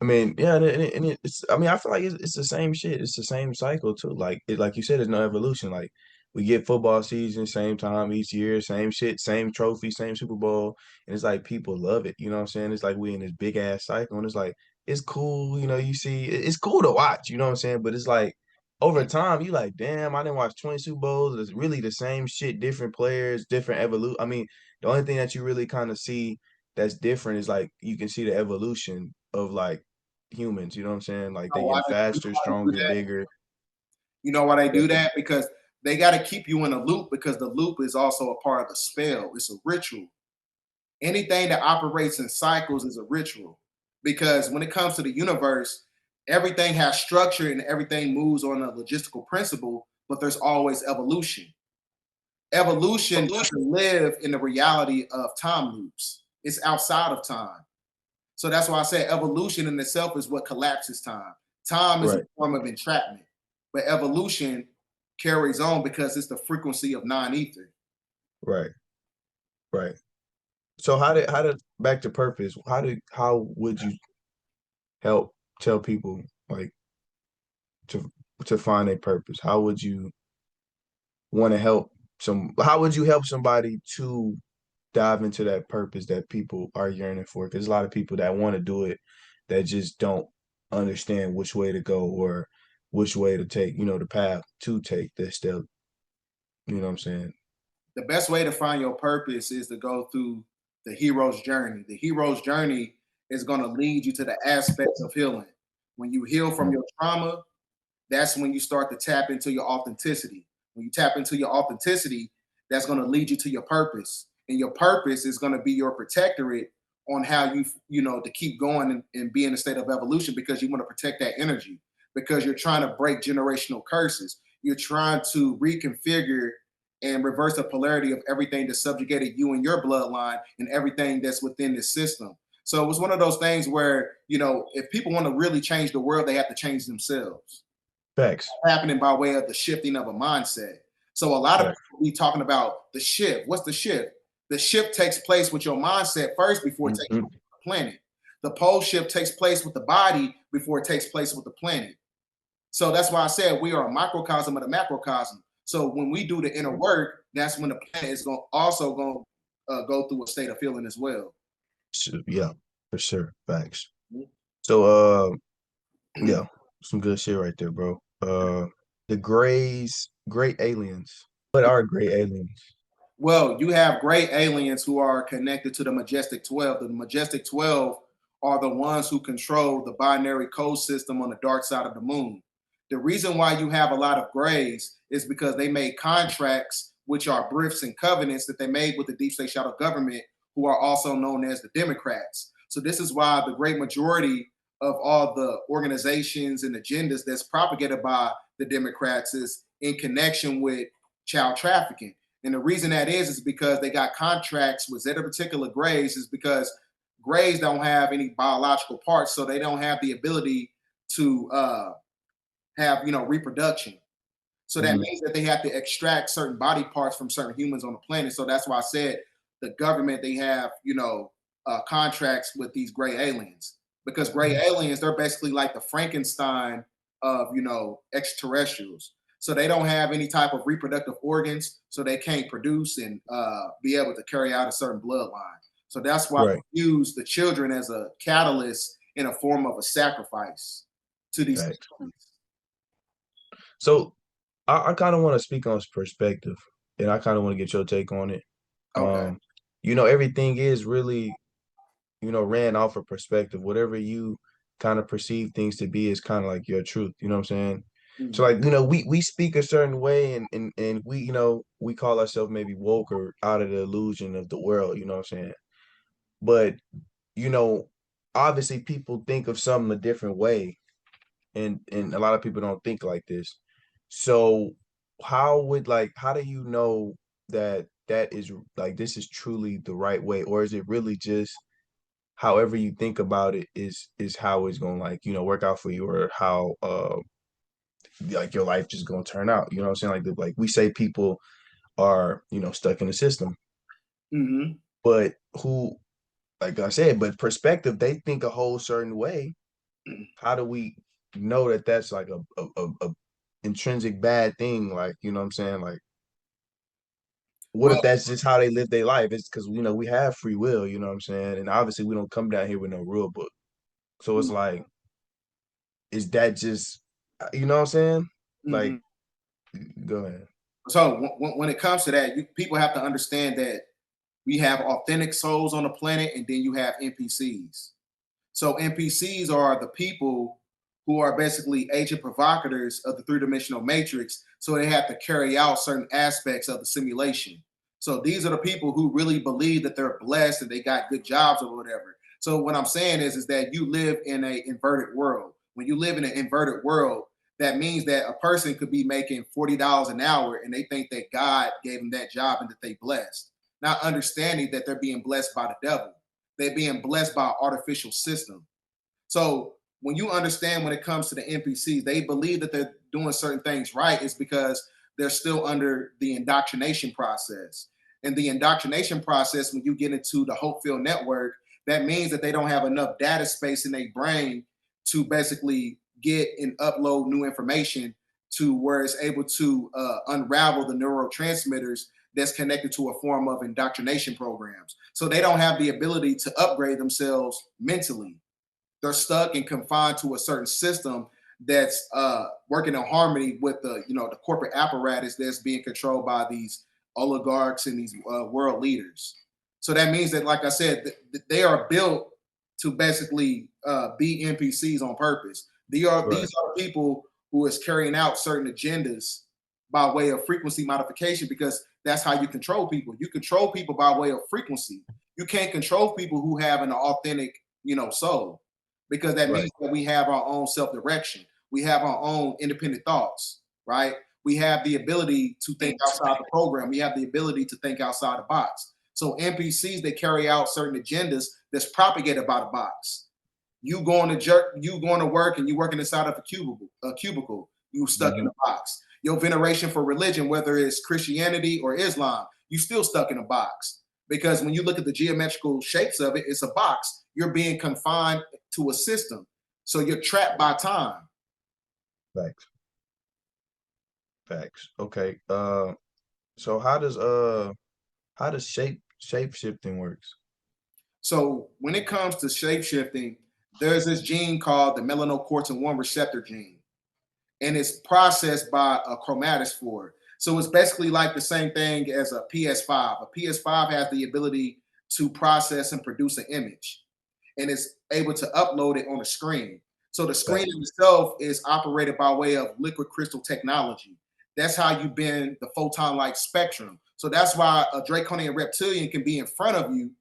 I mean, yeah, it's. I mean, I feel like it's the same shit. It's the same cycle too. Like you said, there's no evolution. Like we get football season, same time each year, same shit, same trophy, same Super Bowl. And it's like people love it. You know what I'm saying? It's like we in this big ass cycle. And it's like, it's cool, you see, it's cool to watch, you know what I'm saying? But it's like over time, you like, damn, I didn't watch 20 Super Bowls. It's really the same shit, different players, different evolution. I mean, the only thing that you really kind of see that's different is like you can see the evolution of like humans, you know what I'm saying? Like they getting You know faster, why they do stronger, that? bigger. You know why they do that? Because they got to keep you in a loop because the loop is also a part of the spell. It's a ritual. Anything that operates in cycles is a ritual because when it comes to the universe, everything has structure and everything moves on a logistical principle, but there's always evolution. Evolution doesn't live in the reality of time loops, it's outside of time. So that's why I say evolution in itself is what collapses time. Time is a Right, form of entrapment, but evolution carries on because it's the frequency of non-ether. right, right. So how did back to purpose, how would you help tell people like to find a purpose? How would you want to help how would you help somebody to dive into that purpose that people are yearning for? Because a lot of people that want to do it that just don't understand which way to go or which way to take, the path to take this step. You know what I'm saying? The best way to find your purpose is to go through the hero's journey. The hero's journey is going to lead you to the aspects of healing. When you heal from Mm. your trauma, that's when you start to tap into your authenticity. When you tap into your authenticity, that's going to lead you to your purpose. And your purpose is going to be your protectorate on how to keep going and be in a state of evolution because you want to protect that energy, because you're trying to break generational curses. You're trying to reconfigure and reverse the polarity of everything that subjugated you and your bloodline and everything that's within this system. So it was one of those things where, if people want to really change the world, they have to change themselves Facts. happening by way of the shifting of a mindset. So a lot of Facts. people be talking about the shift. What's the shift? The shift takes place with your mindset first before it takes Hmm. place with the planet. The pole shift takes place with the body before it takes place with the planet. So that's why I said we are a microcosm of the macrocosm. So when we do the inner work, that's when the planet is also going to go through a state of healing as well. So, yeah, for sure. Facts. Mhm. So yeah, some good shit right there, bro. The great aliens. What are great aliens? Well, you have great aliens who are connected to the Majestic 12. The Majestic 12 are the ones who control the binary code system on the dark side of the moon. The reason why you have a lot of grays is because they made contracts, which are briefs and covenants that they made with the deep state shadow government, who are also known as the Democrats. So this is why the great majority of all the organizations and agendas that's propagated by the Democrats is in connection with child trafficking. And the reason that is because they got contracts with Zeta particular grays is because grays don't have any biological parts, so they don't have the ability to have reproduction. So that Hmm. means that they have to extract certain body parts from certain humans on the planet. So that's why I said the government they have contracts with these gray aliens because gray aliens they're basically like the Frankenstein of extraterrestrials. So they don't have any type of reproductive organs, so they can't produce and be able to carry out a certain bloodline. So that's why Right. they use the children as a catalyst in a form of a sacrifice to these Facts. things. So I kind of want to speak on perspective, and I kind of want to get your take on it. Okay. Um, everything is really, ran off of perspective. Whatever you kind of perceive things to be is kind of like your truth. You know what I'm saying? So Mhm. like, we speak a certain way and we, we call ourselves maybe woke or out of the illusion of the world, you know what I'm saying? But, you know, obviously people think of something a different way and a lot of people don't think like this. So how do you know that that is like this is truly the right way, or is it really just however you think about it is how it's gonna like work out for you, or how like your life just gonna turn out? You know what I'm saying? Like we say people are stuck in the system, Mhm. but who like I said, but perspective, they think a whole certain way. How do we know that that's like a intrinsic bad thing? Like, you know what I'm saying? Like, what if that's just how they live their life? It's because we have free will, you know what I'm saying? And obviously we don't come down here with no rule book. So it's like, is that just you know what I'm saying? Mhm. Like, go ahead. So when it comes to that, people have to understand that we have authentic souls on the planet, and then you have NPCs. So NPCs are the people who are basically agent provocateurs of the three-dimensional matrix. So they have to carry out certain aspects of the simulation. So these are the people who really believe that they're blessed and they got good jobs or whatever. So what I'm saying is that you live in an inverted world. When you live in an inverted world, that means that a person could be making $40 an hour and they think that God gave them that job and that they blessed, not understanding that they're being blessed by the devil. They're being blessed by an artificial system. So when you understand when it comes to the NPCs, they believe that they're doing certain things right is because they're still under the indoctrination process. And the indoctrination process, when you get into the Hopefield network, that means that they don't have enough data space in their brain to basically get and upload new information to where it's able to unravel the neurotransmitters that's connected to a form of indoctrination programs. So they don't have the ability to upgrade themselves mentally. They're stuck and confined to a certain system that's working in harmony with the corporate apparatus that's being controlled by these oligarchs and these world leaders. So that means that, like I said, they are built to basically be NPCs on purpose. Right. These are people who is carrying out certain agendas by way of frequency modification, because that's how you control people. You control people by way of frequency. You can't control people who have an authentic, soul, because that Right. means that we have our own self-direction. We have our own independent thoughts, right? We have the ability to think outside the program. We have the ability to think outside the box. So NPCs, they carry out certain agendas that's propagated by the box. You going to work and you working inside of a cubicle, you stuck in Hmm. a box. Your veneration for religion, whether it's Christianity or Islam, you still stuck in a box. Because when you look at the geometrical shapes of it, it's a box. You're being confined to a system. So you're trapped by time. Facts. Facts. Okay. So how does shape shifting works? So when it comes to shape shifting, there's this gene called the melanocortin 1 receptor gene, and it's processed by a chromatophore. So it's basically like the same thing as a PS5. A PS5 has the ability to process and produce an image, and it's able to upload it on a screen. So the screen Facts. itself is operated by way of liquid crystal technology. That's how you bend the photon-like spectrum. So that's why a draconian reptilian can be in front of you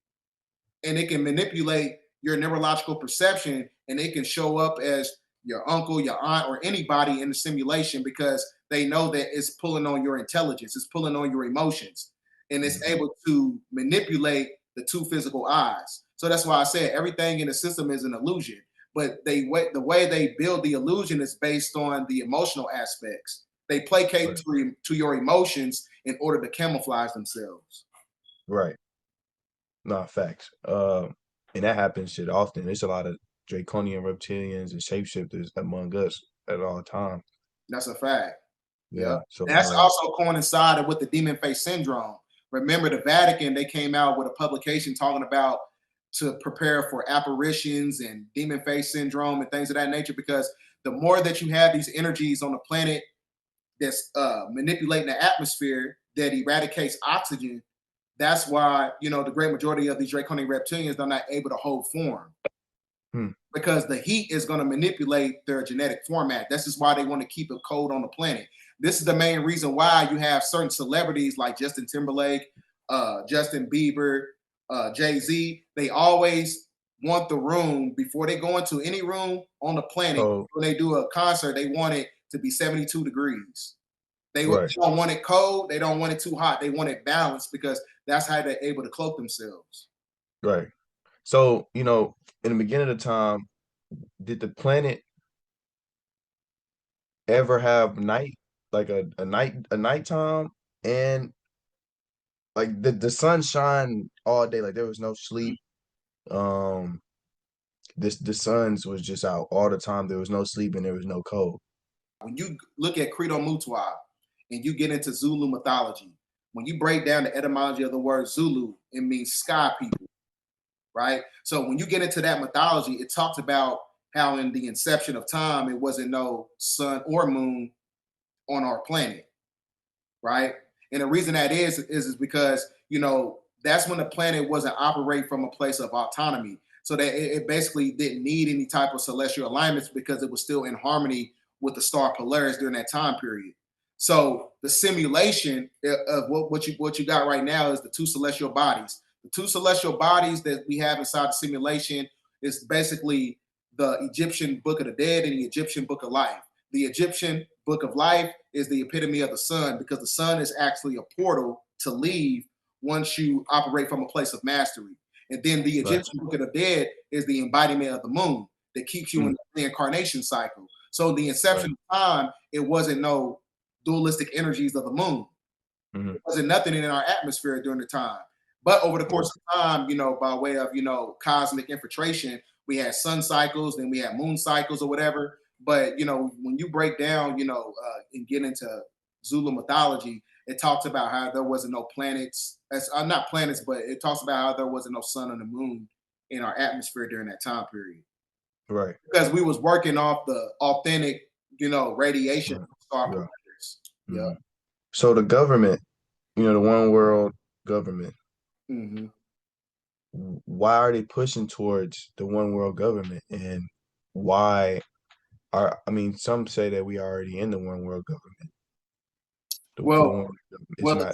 and it can manipulate your neurological perception, and it can show up as your uncle, your aunt, or anybody in the simulation, because they know that it's pulling on your intelligence, it's pulling on your emotions, and it's Mhm. able to manipulate the two physical eyes. So that's why I said everything in the system is an illusion. But the way they build the illusion is based on the emotional aspects. They placate Right. to your emotions in order to camouflage themselves. Right. Nah, facts. And that happens shit often. There's a lot of draconian reptilians and shapeshifters among us at all times. That's a fact. Yeah. Yeah. So And that's also coincided with the demon face syndrome. Remember, the Vatican, they came out with a publication talking about to prepare for apparitions and demon face syndrome and things of that nature, because the more that you have these energies on the planet that's manipulating the atmosphere that eradicates oxygen, that's why, the great majority of these draconian reptilians are not able to hold form, hmm, because the heat is going to manipulate their genetic format. This is why they want to keep it cold on the planet. This is the main reason why you have certain celebrities like Justin Timberlake, Justin Bieber, Jay-Z. They always want the room before they go into any room on the planet. oh, When they do a concert, they want it to be 72 degrees. They right, don't want it cold. They don't want it too hot. They want it balanced, because that's how they're able to cloak themselves. right. So, in the beginning of the time, did the planet ever have night, like a nighttime, and like the sun shine all day, like there was no sleep. Um, the suns was just out all the time. There was no sleep and there was no cold. When you look at Credo Mutwa and you get into Zulu mythology, When you break down the etymology of the word Zulu, it means sky people, right? So when you get into that mythology, it talks about how in the inception of time, it wasn't no sun or moon on our planet, right? And the reason that is because, you know, that's when the planet wasn't operating from a place of autonomy. So that it basically didn't need any type of celestial alignments because it was still in harmony with the star Polaris during that time period. So the simulation of what you got right now is the two celestial bodies. The two celestial bodies that we have inside the simulation is basically the Egyptian Book of the Dead and the Egyptian Book of Life. The Egyptian Book of Life is the epitome of the sun because the sun is actually a portal to leave once you operate from a place of mastery. And then the Right. Egyptian Book of the Dead is the embodiment of the moon that keeps you in the reincarnation cycle. So the inception of time, it wasn't no dualistic energies of the moon. It wasn't nothing in our atmosphere during the time. But over the course of time, you know, by way of, you know, cosmic infiltration, we had sun cycles, then we had moon cycles or whatever. But, you know, when you break down, you know, and get into Zulu mythology, it talks about how there wasn't no planets. As not planets, but it talks about how there wasn't no sun and the moon in our atmosphere during that time period. Right. Because we was working off the authentic, you know, radiation Right. from star Yeah. polaris. Yeah. So the government, the one world government, Mm-hmm. why are they pushing towards the one world government? And why I mean, some say that we are already in the one world government. The Well, one, it's not,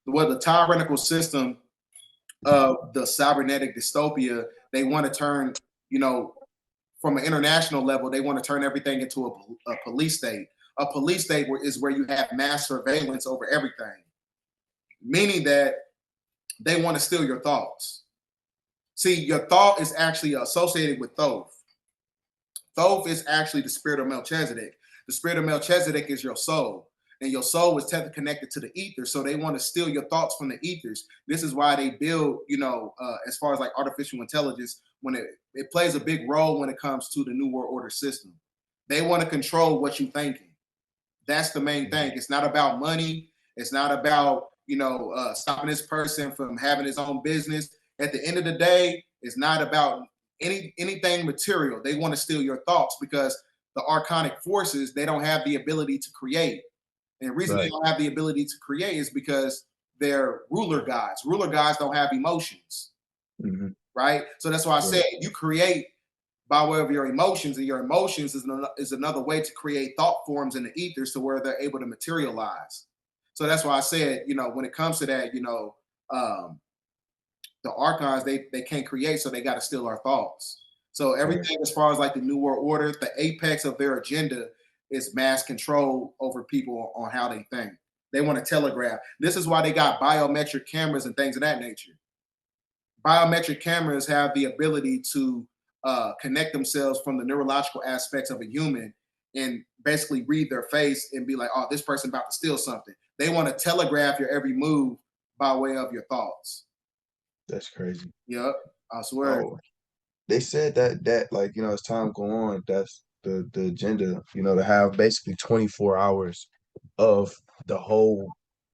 the tyrannical system of the cybernetic dystopia, they want to turn, you know, from an international level, they want to turn everything into a police state. A police state is where you have mass surveillance over everything, meaning that they want to steal your thoughts. See, your thought is actually associated with Thoth. Thoth is actually the spirit of Melchizedek. The spirit of Melchizedek is your soul, and your soul is technically connected to the ether. So they want to steal your thoughts from the ethers. This is why they build, you know, as far as like artificial intelligence, when it plays a big role when it comes to the New World Order system. They want to control what you're thinking. That's the main thing. It's not about money. It's not about, you know, stopping this person from having his own business. At the end of the day, it's not about anything material. They want to steal your thoughts because the archonic forces, they don't have the ability to create. And the reason they right. don't have the ability to create is because they're ruler gods. Ruler gods don't have emotions, Mm-hmm. right? So that's why I Right. said you create by way of your emotions, and your emotions is another way to create thought forms in the ethers to where they're able to materialize. So that's why I said, you know, when it comes to that, you know, the archons, they can't create, so they got to steal our thoughts. So Right. everything as far as like the New World Order, the apex of their agenda is mass control over people on how they think. They want to telegraph. This is why they got biometric cameras and things of that nature. Biometric cameras have the ability to connect themselves from the neurological aspects of a human and basically read their face and be like, oh, this person about to steal something. They want to telegraph your every move by way of your thoughts. That's crazy. Yep, I swear. Oh, they said that like, as time go on, that's the agenda, to have basically 24 hours of the whole,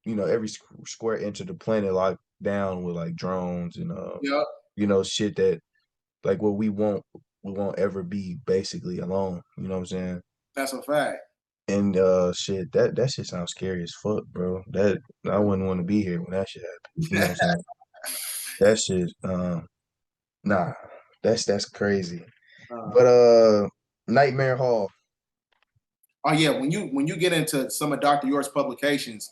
every square inch of the planet locked down with like drones and Yep, shit that like what we won't ever be basically alone. You know what I'm saying? that's a fact. And shit, that shit sounds scary as fuck, bro. That I wouldn't want to be here when that shit happened. You know what I'm saying? That shit, nah, that's crazy. But uh, Nightmare Hall. oh yeah, when you get into some of Dr. York's publications,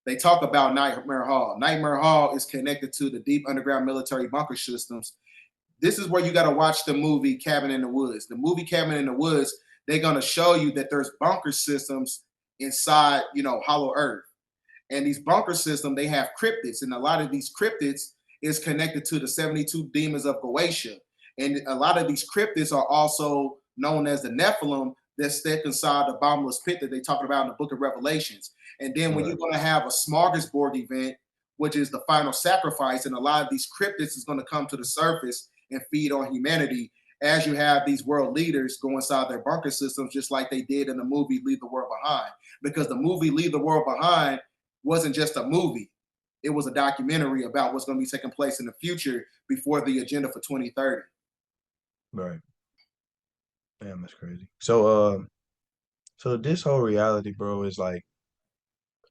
they talk about Nightmare Hall. Nightmare Hall is connected to the deep underground military bunker systems. This is where you got to watch the movie Cabin in the Woods. The movie Cabin in the Woods, they're going to show you that there's bunker systems inside, you know, Hollow Earth. And these bunker systems, they have cryptids, and a lot of these cryptids is connected to the 72 demons of Goetia. And a lot of these cryptids are also known as the Nephilim that step inside the bottomless pit that they talk about in the book of Revelations. And then when Right. you're going to have a smorgasbord event, which is the final sacrifice, and a lot of these cryptids is going to come to the surface and feed on humanity as you have these world leaders go inside their bunker systems, just like they did in the movie Leave the World Behind. Because the movie Leave the World Behind wasn't just a movie. It was a documentary about what's going to be taking place in the future before the agenda for 2030. Right. Damn, that's crazy. So this whole reality, bro, is like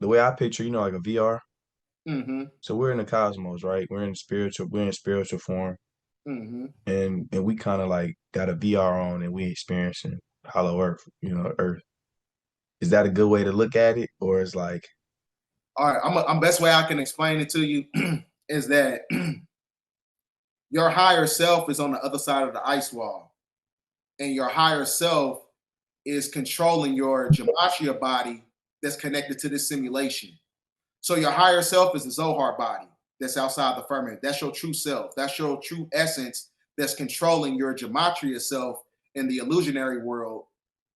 the way I picture, like a VR. Mm-hmm. So we're in the cosmos, right? We're in spiritual form, Mm-hmm. and we kind of like got a VR on, and we experiencing Hollow Earth, Earth. Is that a good way to look at it, or is like, All right, I'm best way I can explain it to you is that your higher self is on the other side of the ice wall, and your higher self is controlling your gematria body that's connected to this simulation. So your higher self is the Zohar body that's outside the firmament. That's your true self. That's your true essence that's controlling your gematria self in the illusionary world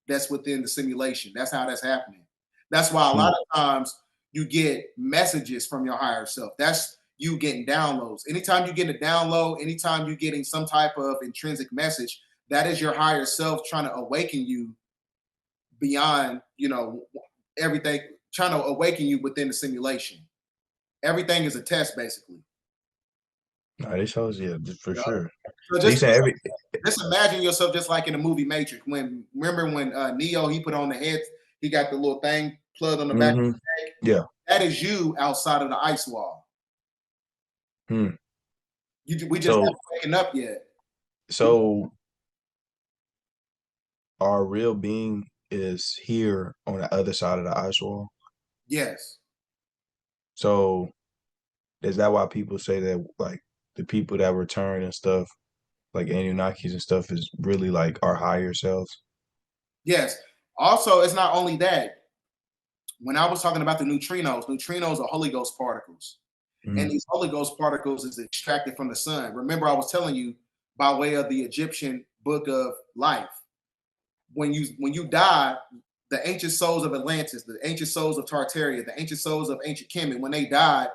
that's within the simulation. That's how that's happening. That's why a lot of times you get messages from your higher self. That's you getting downloads. Anytime you get a download, anytime you're getting some type of intrinsic message, that is your higher self trying to awaken you beyond, everything, trying to awaken you within the simulation. Everything is a test, basically. nah, this shows, yeah, for You know? sure. So So you saying every, just imagine yourself just like in the movie Matrix. Remember when Neo he put on the head, he got the little thing plugged on the back of mm-hmm, the neck. yeah, That is you outside of the ice wall. hmm. We just So, haven't waken up yet. so our real being is here on the other side of the ice wall. Yes. So is that why people say that like the people that return and stuff, like Anunnakis and stuff, is really like our higher selves? Yes. Also, it's not only that. When I was talking about the neutrinos are Holy Ghost particles. And Mm-hmm. these Holy Ghost particles is extracted from the sun. Remember, I was telling you by way of the Egyptian book of life. When you die, the ancient souls of Atlantis, the ancient souls of Tartaria, the ancient souls of ancient Kemet, when they died,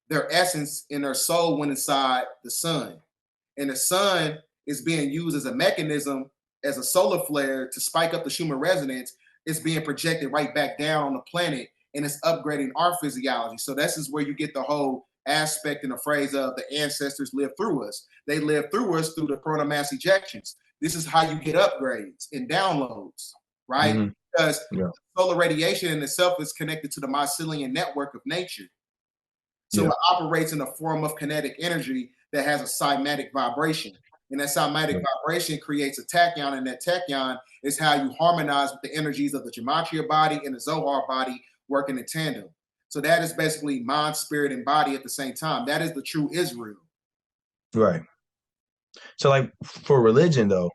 their essence and their soul went inside the sun. And the sun is being used as a mechanism, as a solar flare to spike up the Schumann resonance. It's being projected right back down on the planet, and it's upgrading our physiology. So this is where you get the whole aspect and the phrase of the ancestors live through us. They live through us through the coronal mass ejections. This is how you get upgrades and downloads, right? Mm-hmm. Because Yeah, solar radiation in itself is connected to the mycelium network of nature. So yeah, it operates in a form of kinetic energy that has a cymatic vibration. And that cymatic yeah, vibration creates a tachyon, and that tachyon is how you harmonize with the energies of the gematria body and the Zohar body working in tandem. So that is basically mind, spirit, and body at the same time. That is the true Israel. right. So like for religion though,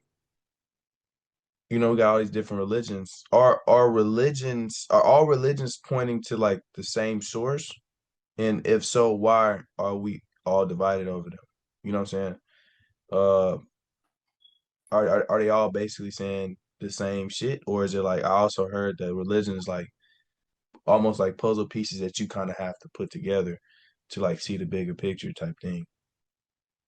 we got all these different religions. Are all religions pointing to like the same source? And if so, why are we all divided over them? You know what I'm saying? Uh, are they all basically saying the same shit, or is it like I also heard that religion is like almost like puzzle pieces that you kind of have to put together to like see the bigger picture type thing?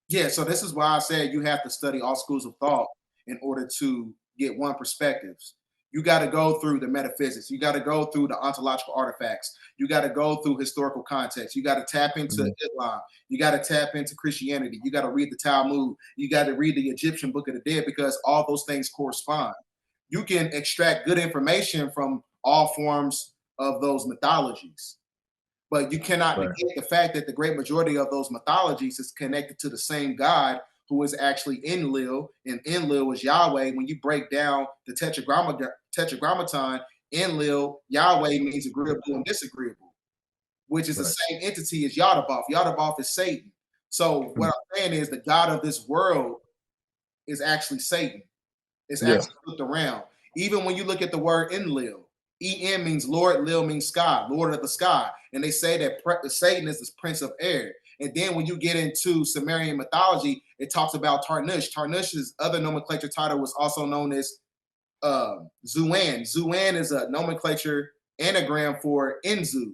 Yeah, so this is why I said you have to study all schools of thought in order to get one perspectives. You got to go through the metaphysics. You got to go through the ontological artifacts. You got to go through historical context. You got to tap into Mhm. Islam. You got to tap into Christianity. You got to read the Talmud. You got to read the Egyptian Book of the Dead because all those things correspond. You can extract good information from all forms of those mythologies. But you cannot Right. negate the fact that the great majority of those mythologies is connected to the same God who is actually Enlil, and Enlil is Yahweh. When you break down the tetragrammaton, Enlil, Yahweh means agreeable and disagreeable, which is the Right. same entity as Yadaboth. Yadaboth is Satan. So what Mm. I'm saying is the God of this world is actually Satan. It's Yeah. actually looked around. Even when you look at the word Enlil, En means Lord, Lil means sky, Lord of the sky. And they say that Satan is the prince of air. And then when you get into Sumerian mythology, it talks about Tarnush. Tarnush's other nomenclature title was also known as Zuan. Zuan is a nomenclature anagram for Enzu.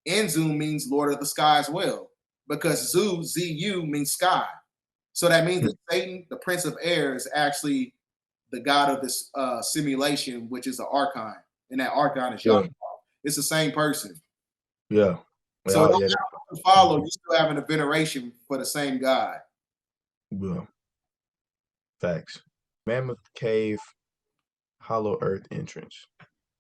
Enzu means Lord of the sky as well, because Z-U means sky. So that means that Satan, the prince of air, is actually the god of this simulation, which is the archon, and that archon is Yahweh. Yeah. It's the same person. Yeah. So Yeah. Yeah. you follow, you still having a veneration for the same God. Well, facts. Mammoth Cave, Hollow Earth entrance.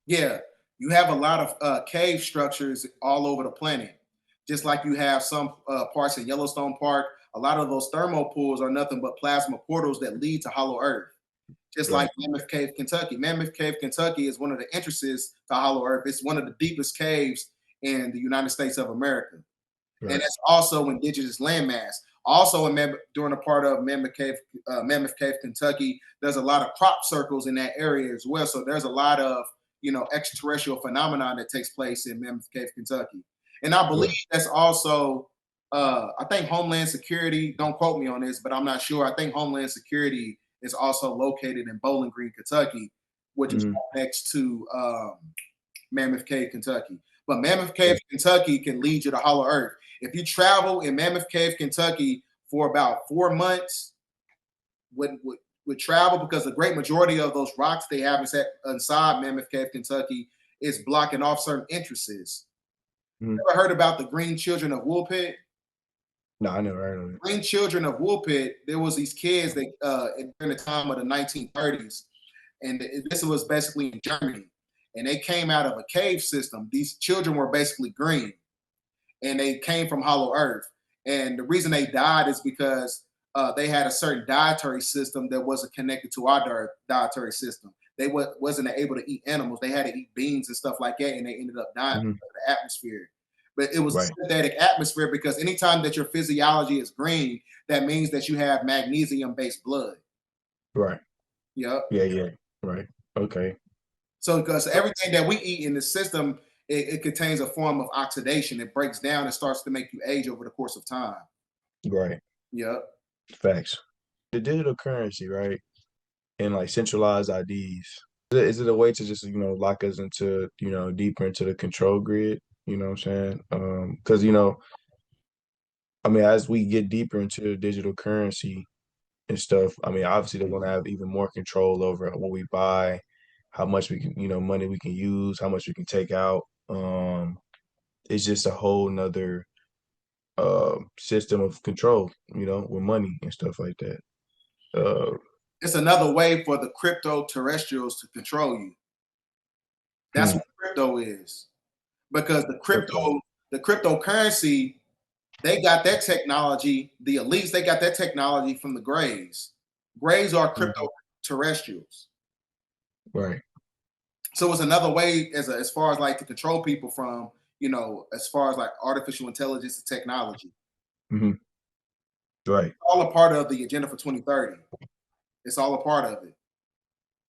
Yeah, you have a lot of cave structures all over the planet. Just like you have some parts in Yellowstone Park, a lot of those thermal pools are nothing but plasma portals that lead to Hollow Earth. Just like Right. Mammoth Cave, Kentucky. Mammoth Cave, Kentucky is one of the entrances to Hollow Earth. It's one of the deepest caves in the United States of America. And Right. that's also indigenous landmass. Also, during a part of Mammoth Cave, Kentucky, there's a lot of crop circles in that area as well. So there's a lot of extraterrestrial phenomenon that takes place in Mammoth Cave, Kentucky. And I believe Right. that's also, I think Homeland Security. Don't quote me on this, but I'm not sure. I think Homeland Security is also located in Bowling Green, Kentucky, which is Mhm. next to Mammoth Cave, Kentucky. But Mammoth Cave, Kentucky can lead you to Hollow Earth. If you travel in Mammoth Cave, Kentucky for about 4 months, would travel because the great majority of those rocks they have inside Mammoth Cave, Kentucky is blocking off certain entrances. Mhm. Ever heard about the Green Children of Woolpit? No, I never heard of it. Green Children of Woolpit, there was these kids that during the time of the 1930s, and this was basically in Germany, and they came out of a cave system. These children were basically green, and they came from Hollow Earth. And the reason they died is because they had a certain dietary system that wasn't connected to our dietary system. They wasn't able to eat animals. They had to eat beans and stuff like that, and they ended up dying Mhm. because of the atmosphere. But it was a Right. synthetic atmosphere because anytime that your physiology is green, that means that you have magnesium-based blood. Right. Yep. Yeah. Yeah. Right. Okay. So because everything that we eat in the system, it contains a form of oxidation. It breaks down and starts to make you age over the course of time. Right. Yep. Facts. The digital currency, right? And like centralized IDs. Is it a way to just, lock us into, deeper into the control grid? You know what I'm saying? Because, I mean, as we get deeper into digital currency and stuff, I mean, obviously they're gonna have even more control over what we buy, how much we can, money we can use, how much we can take out. It's just a whole nother system of control, with money and stuff like that. Uh, It's another way for the crypto terrestrials to control you. That's hmm, what crypto is. Because crypto. the cryptocurrency, they got that technology, the elites, they got that technology from the Greys. Greys are crypto Mhm. terrestrials. Right. So it's another way as far as like to control people from, as far as like artificial intelligence and technology. Hmm. Right. All a part of the agenda for 2030. It's all a part of it.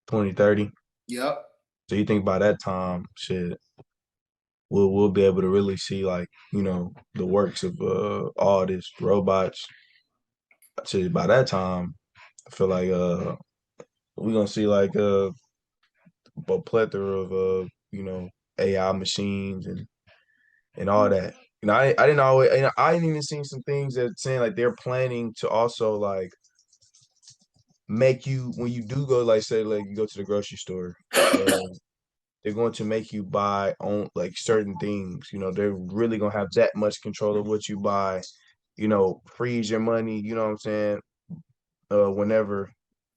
2030. Yep. So you think by that time, shit, we'll be able to really see like, the works of all this robots. Shit, by that time, I feel like we're gonna see like a plethora of AI machines and all that. I didn't always, I didn't even seen some things that saying like they're planning to also like make you when you do go like say like you go to the grocery store, they're going to make you buy on like certain things. They're really gonna have that much control of what you buy. Freeze your money. You know what I'm saying? Whenever.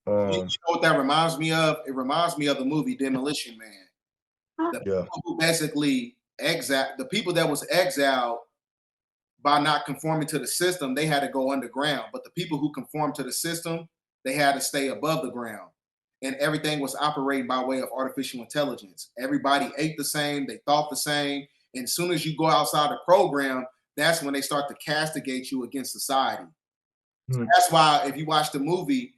You Um. know what that reminds me of? It reminds me of the movie Demolition Man. The Yeah. people who basically the people that was exiled by not conforming to the system, they had to go underground. But the people who conformed to the system, they had to stay above the ground. And everything was operating by way of artificial intelligence. Everybody ate the same, they thought the same. And as soon as you go outside the program, that's when they start to castigate you against society. So Hmm. that's why if you watch the movie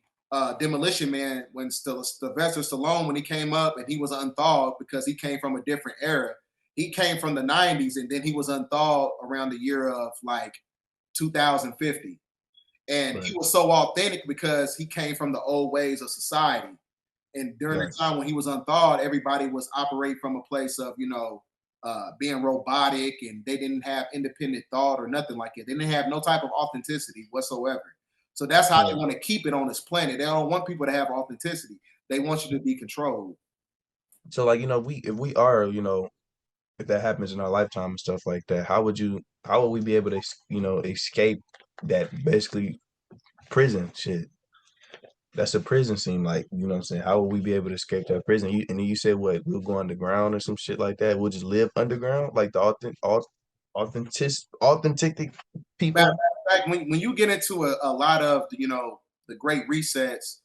Demolition Man, when Sylvester Stallone, when he came up and he was unthawed because he came from a different era. He came from the 90s and then he was unthawed around the year of like 2050. And he Right. was so authentic because he came from the old ways of society. And during the Right. time when he was unthawed, everybody was operating from a place of, being robotic, and they didn't have independent thought or nothing like it. They didn't have no type of authenticity whatsoever. So that's how they Right. want to keep it on this planet. They don't want people to have authenticity. They want you to be controlled. So like we if we are if that happens in our lifetime and stuff like that, how would we be able to, escape that basically prison shit? That's a prison scene, like, you know what I'm saying? How will we be able to escape that prison? And then you said what, we'll go underground or some shit like that. We'll just live underground, like the authentic Matter people. of fact, when you get into a lot of the great resets,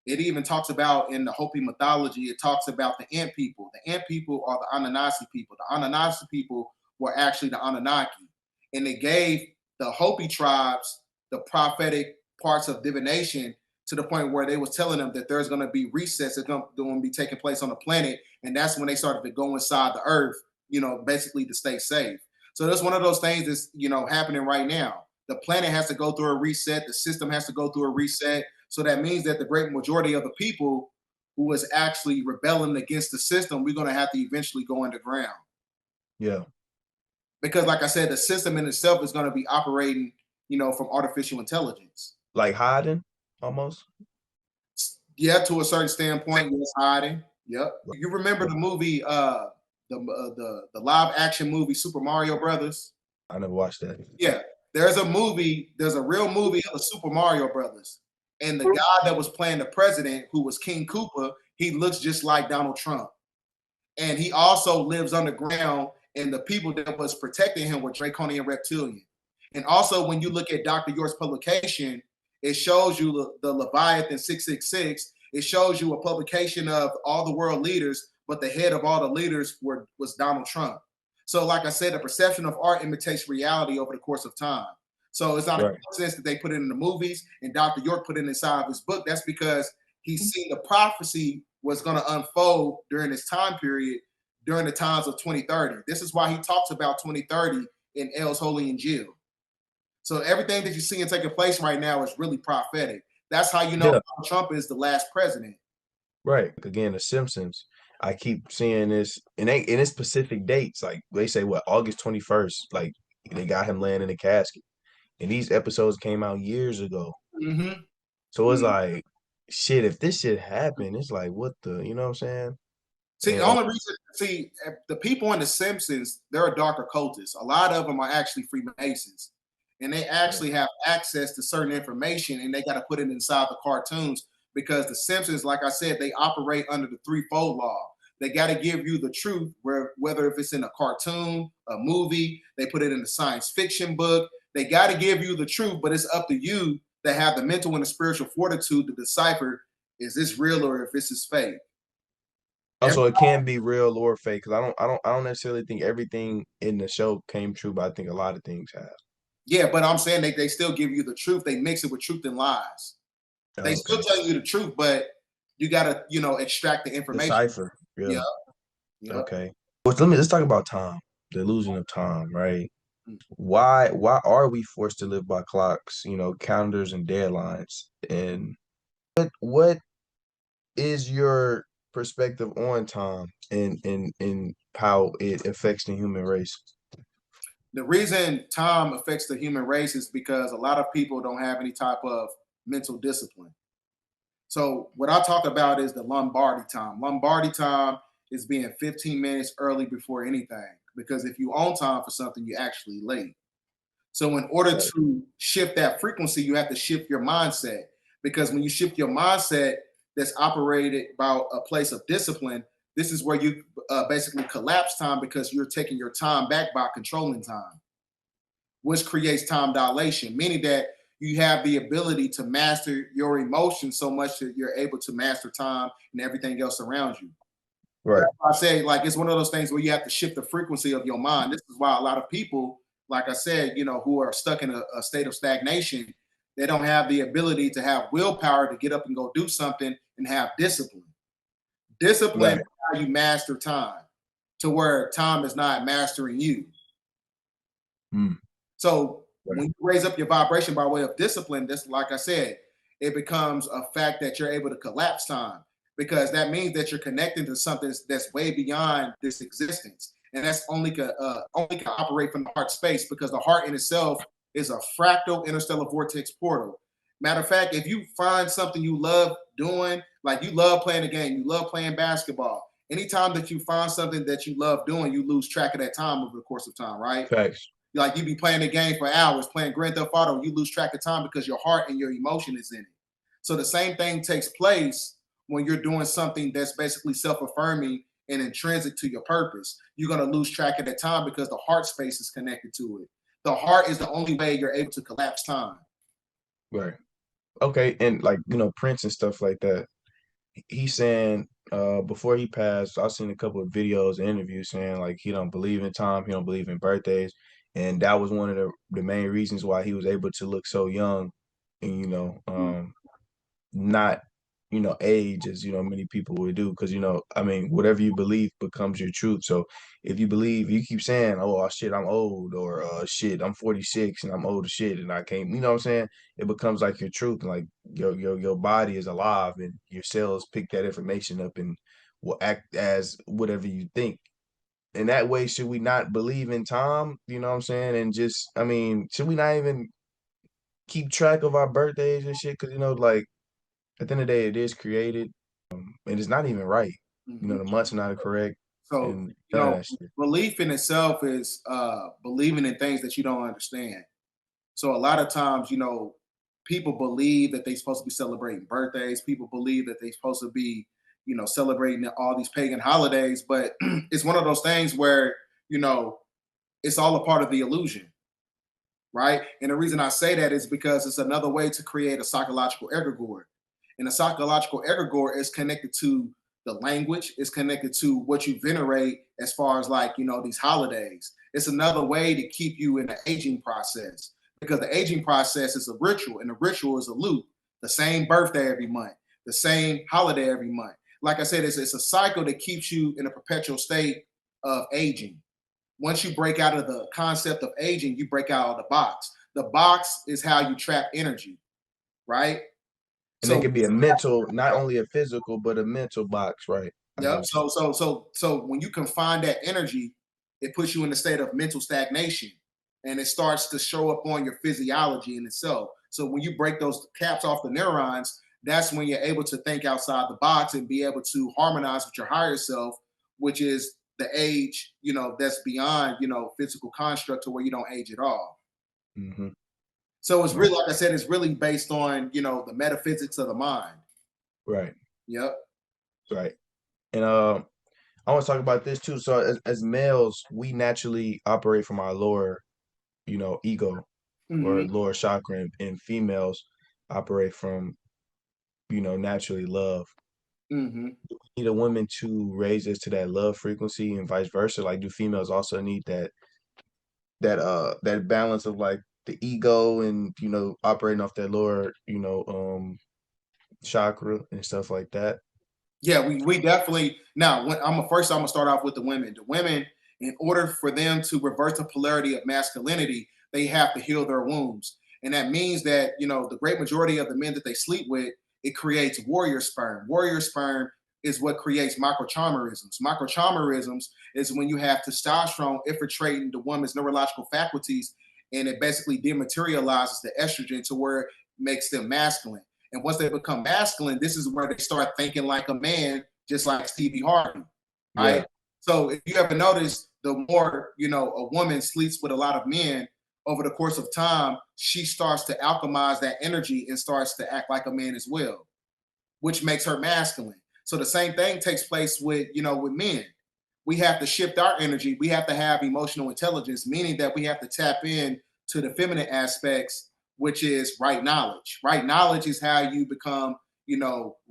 it even talks about in the Hopi mythology, it talks about the ant people. The ant people are the Anunnaki people. The Anunnaki people were actually the Anunnaki, and they gave the Hopi tribes the prophetic parts of divination to the point where they was telling them that there's going to be resets that's going to be taking place on the planet, and that's when they started to go inside the earth, basically to stay safe. So that's one of those things that's happening right now. The planet has to go through a reset. The system has to go through a reset. So that means that the great majority of the people who is actually rebelling against the system, we're going to have to eventually go underground. Yeah. Because, like I said, the system in itself is going to be operating, from artificial intelligence. Like hiding almost. Yeah, to a certain standpoint, yes, hiding. Yep. You remember the movie, the live action movie Super Mario Brothers? I never watched that. Yeah, there's a real movie of the Super Mario Brothers, and the guy that was playing the president, who was King Koopa, he looks just like Donald Trump, and he also lives underground. And the people that was protecting him were draconian reptilian. And also, when you look at Dr. York's publication, it shows you the Leviathan 666. It shows you a publication of all the world leaders, but the head of all the leaders was Donald Trump. So, like I said, the perception of art imitates reality over the course of time. So it's not a coincidence that they put it in the movies and Dr. York put it inside of his book. That's because he's seen the prophecy was going to unfold during this time period, during the times of 2030. This is why he talks about 2030 in L's Holy Injil. So everything that you're seeing taking place right now is really prophetic. That's how you know Donald Trump is the last president. Right. Again, The Simpsons. I keep seeing this, and it's specific dates. Like they say, what, August 21st. Like they got him laying in a casket, and these episodes came out years ago. Mm-hmm. So it's like, shit. If this shit happened, it's like, what the, you know what I'm saying? See, the And only reason, the people in The Simpsons, they're dark occultists. A lot of them are actually Freemasons, and they actually have access to certain information, and they got to put it inside the cartoons because The Simpsons, like I said, they operate under the threefold law. They got to give you the truth, whether if it's in a cartoon, a movie, they put it in a science fiction book. They got to give you the truth, but it's up to you to have the mental and the spiritual fortitude to decipher: is this real or if this is fake? also, it can be real or fake. Because I don't necessarily think everything in the show came true, but I think a lot of things have. Yeah, but I'm saying they still give you the truth. They mix it with truth and lies. They still tell you the truth, but you gotta, extract the information. Decipher. Yeah. Yeah. Yep. Okay. Well, let's talk about time. The illusion of time, right? Mm. Why are we forced to live by clocks, calendars and deadlines? And what is your perspective on time and how it affects the human race? The reason time affects the human race is because a lot of people don't have any type of mental discipline. So what I talk about is the Lombardi time. Lombardi time is being 15 minutes early before anything. Because if you own time for something, you're actually late. So in order to shift that frequency, you have to shift your mindset. Because when you shift your mindset that's operated by a place of discipline, this is where you basically collapse time because you're taking your time back by controlling time, which creates time dilation, meaning that you have the ability to master your emotions so much that you're able to master time and everything else around you. Right. I say, like, it's one of those things where you have to shift the frequency of your mind. This is why a lot of people, like I said, who are stuck in a state of stagnation, they don't have the ability to have willpower to get up and go do something and have discipline. Discipline is how you master time to where time is not mastering you. So when you raise up your vibration by way of discipline, this, like I said, it becomes a fact that you're able to collapse time because that means that you're connecting to something that's way beyond this existence, and that's only can operate from the heart space because the heart in itself is a fractal interstellar vortex portal. Matter of fact, if you find something you love doing, like you love playing a game, you love playing basketball, Anytime that you find something that you love doing, you lose track of that time over the course of time, right? Facts. Like you be playing the game for hours, playing Grand Theft Auto, you lose track of time because your heart and your emotion is in it. So the same thing takes place when you're doing something that's basically self-affirming and intrinsic to your purpose. You're going to lose track of that time because the heart space is connected to it. The heart is the only way you're able to collapse time. Right. Okay. And like, Prince and stuff like that. He's saying before he passed, I've seen a couple of videos and interviews saying like he don't believe in time, he don't believe in birthdays. And that was one of the main reasons why he was able to look so young and not age as many people would do, because I mean whatever you believe becomes your truth. So if you believe, you keep saying, oh shit I'm old, or shit I'm 46 and I'm old as shit and I can't, what I'm saying, it becomes like your truth. Like your body is alive and your cells pick that information up and will act as whatever you think. In that way, should we not believe in time, what I'm saying, and just, I mean, should we not even keep track of our birthdays and shit? Because like at the end of the day, it is created, and it's not even right. Mhm. The months are not correct, So, and none of that shit. belief in itself is believing in things that you don't understand. So a lot of times, people believe that they're supposed to be celebrating birthdays. People believe that they're supposed to be, celebrating all these pagan holidays. But it's one of those things where, you know, it's all a part of the illusion, right? And the reason I say that is because it's another way to create a psychological egregore. And the psychological egregore is connected to the language, is connected to what you venerate as far as like, these holidays. It's another way to keep you in the aging process, because the aging process is a ritual and the ritual is a loop. The same birthday every month, the same holiday every month. Like I said, it's a cycle that keeps you in a perpetual state of aging. Once you break out of the concept of aging, you break out of the box. The box is how you trap energy, right? And it So, could be a mental, not only a physical, but a mental box, right? I get yep. what So when you confine that energy, it puts you in a state of mental stagnation, and it starts to show up on your physiology in itself. So when you break those caps off the neurons, that's when you're able to think outside the box and be able to harmonize with your higher self, which is the age, that's beyond, physical construct to where you don't age at all. you're saying. So it's Right, really, like I said, it's really based on, the metaphysics of the mind. right, Yep. right. And I want to talk about this too. So as males, we naturally operate from our lower, ego or Hmm. lower chakra, and females operate from, naturally love. Hmm. Need a woman to raise us to that love frequency and vice versa? Like, do females also need that balance of like the ego and operating off that lower chakra and stuff like that? Yeah, we definitely now. I'm gonna start off with the women. The women, in order for them to reverse the polarity of masculinity, they have to heal their wounds, and that means that the great majority of the men that they sleep with, it creates warrior sperm. Warrior sperm is what creates microchimerisms. Microchimerisms is when you have testosterone infiltrating the woman's neurological faculties, and it basically dematerializes the estrogen to where it makes them masculine. And once they become masculine, this is where they start thinking like a man, just like Stevie Harvey, right? Yeah. So if you ever notice, the more a woman sleeps with a lot of men over the course of time, she starts to alchemize that energy and starts to act like a man as well, which makes her masculine. So the same thing takes place with men. We have to shift our energy. We have to have emotional intelligence, meaning that we have to tap in to the feminine aspects, which is right knowledge. Right knowledge is how you become,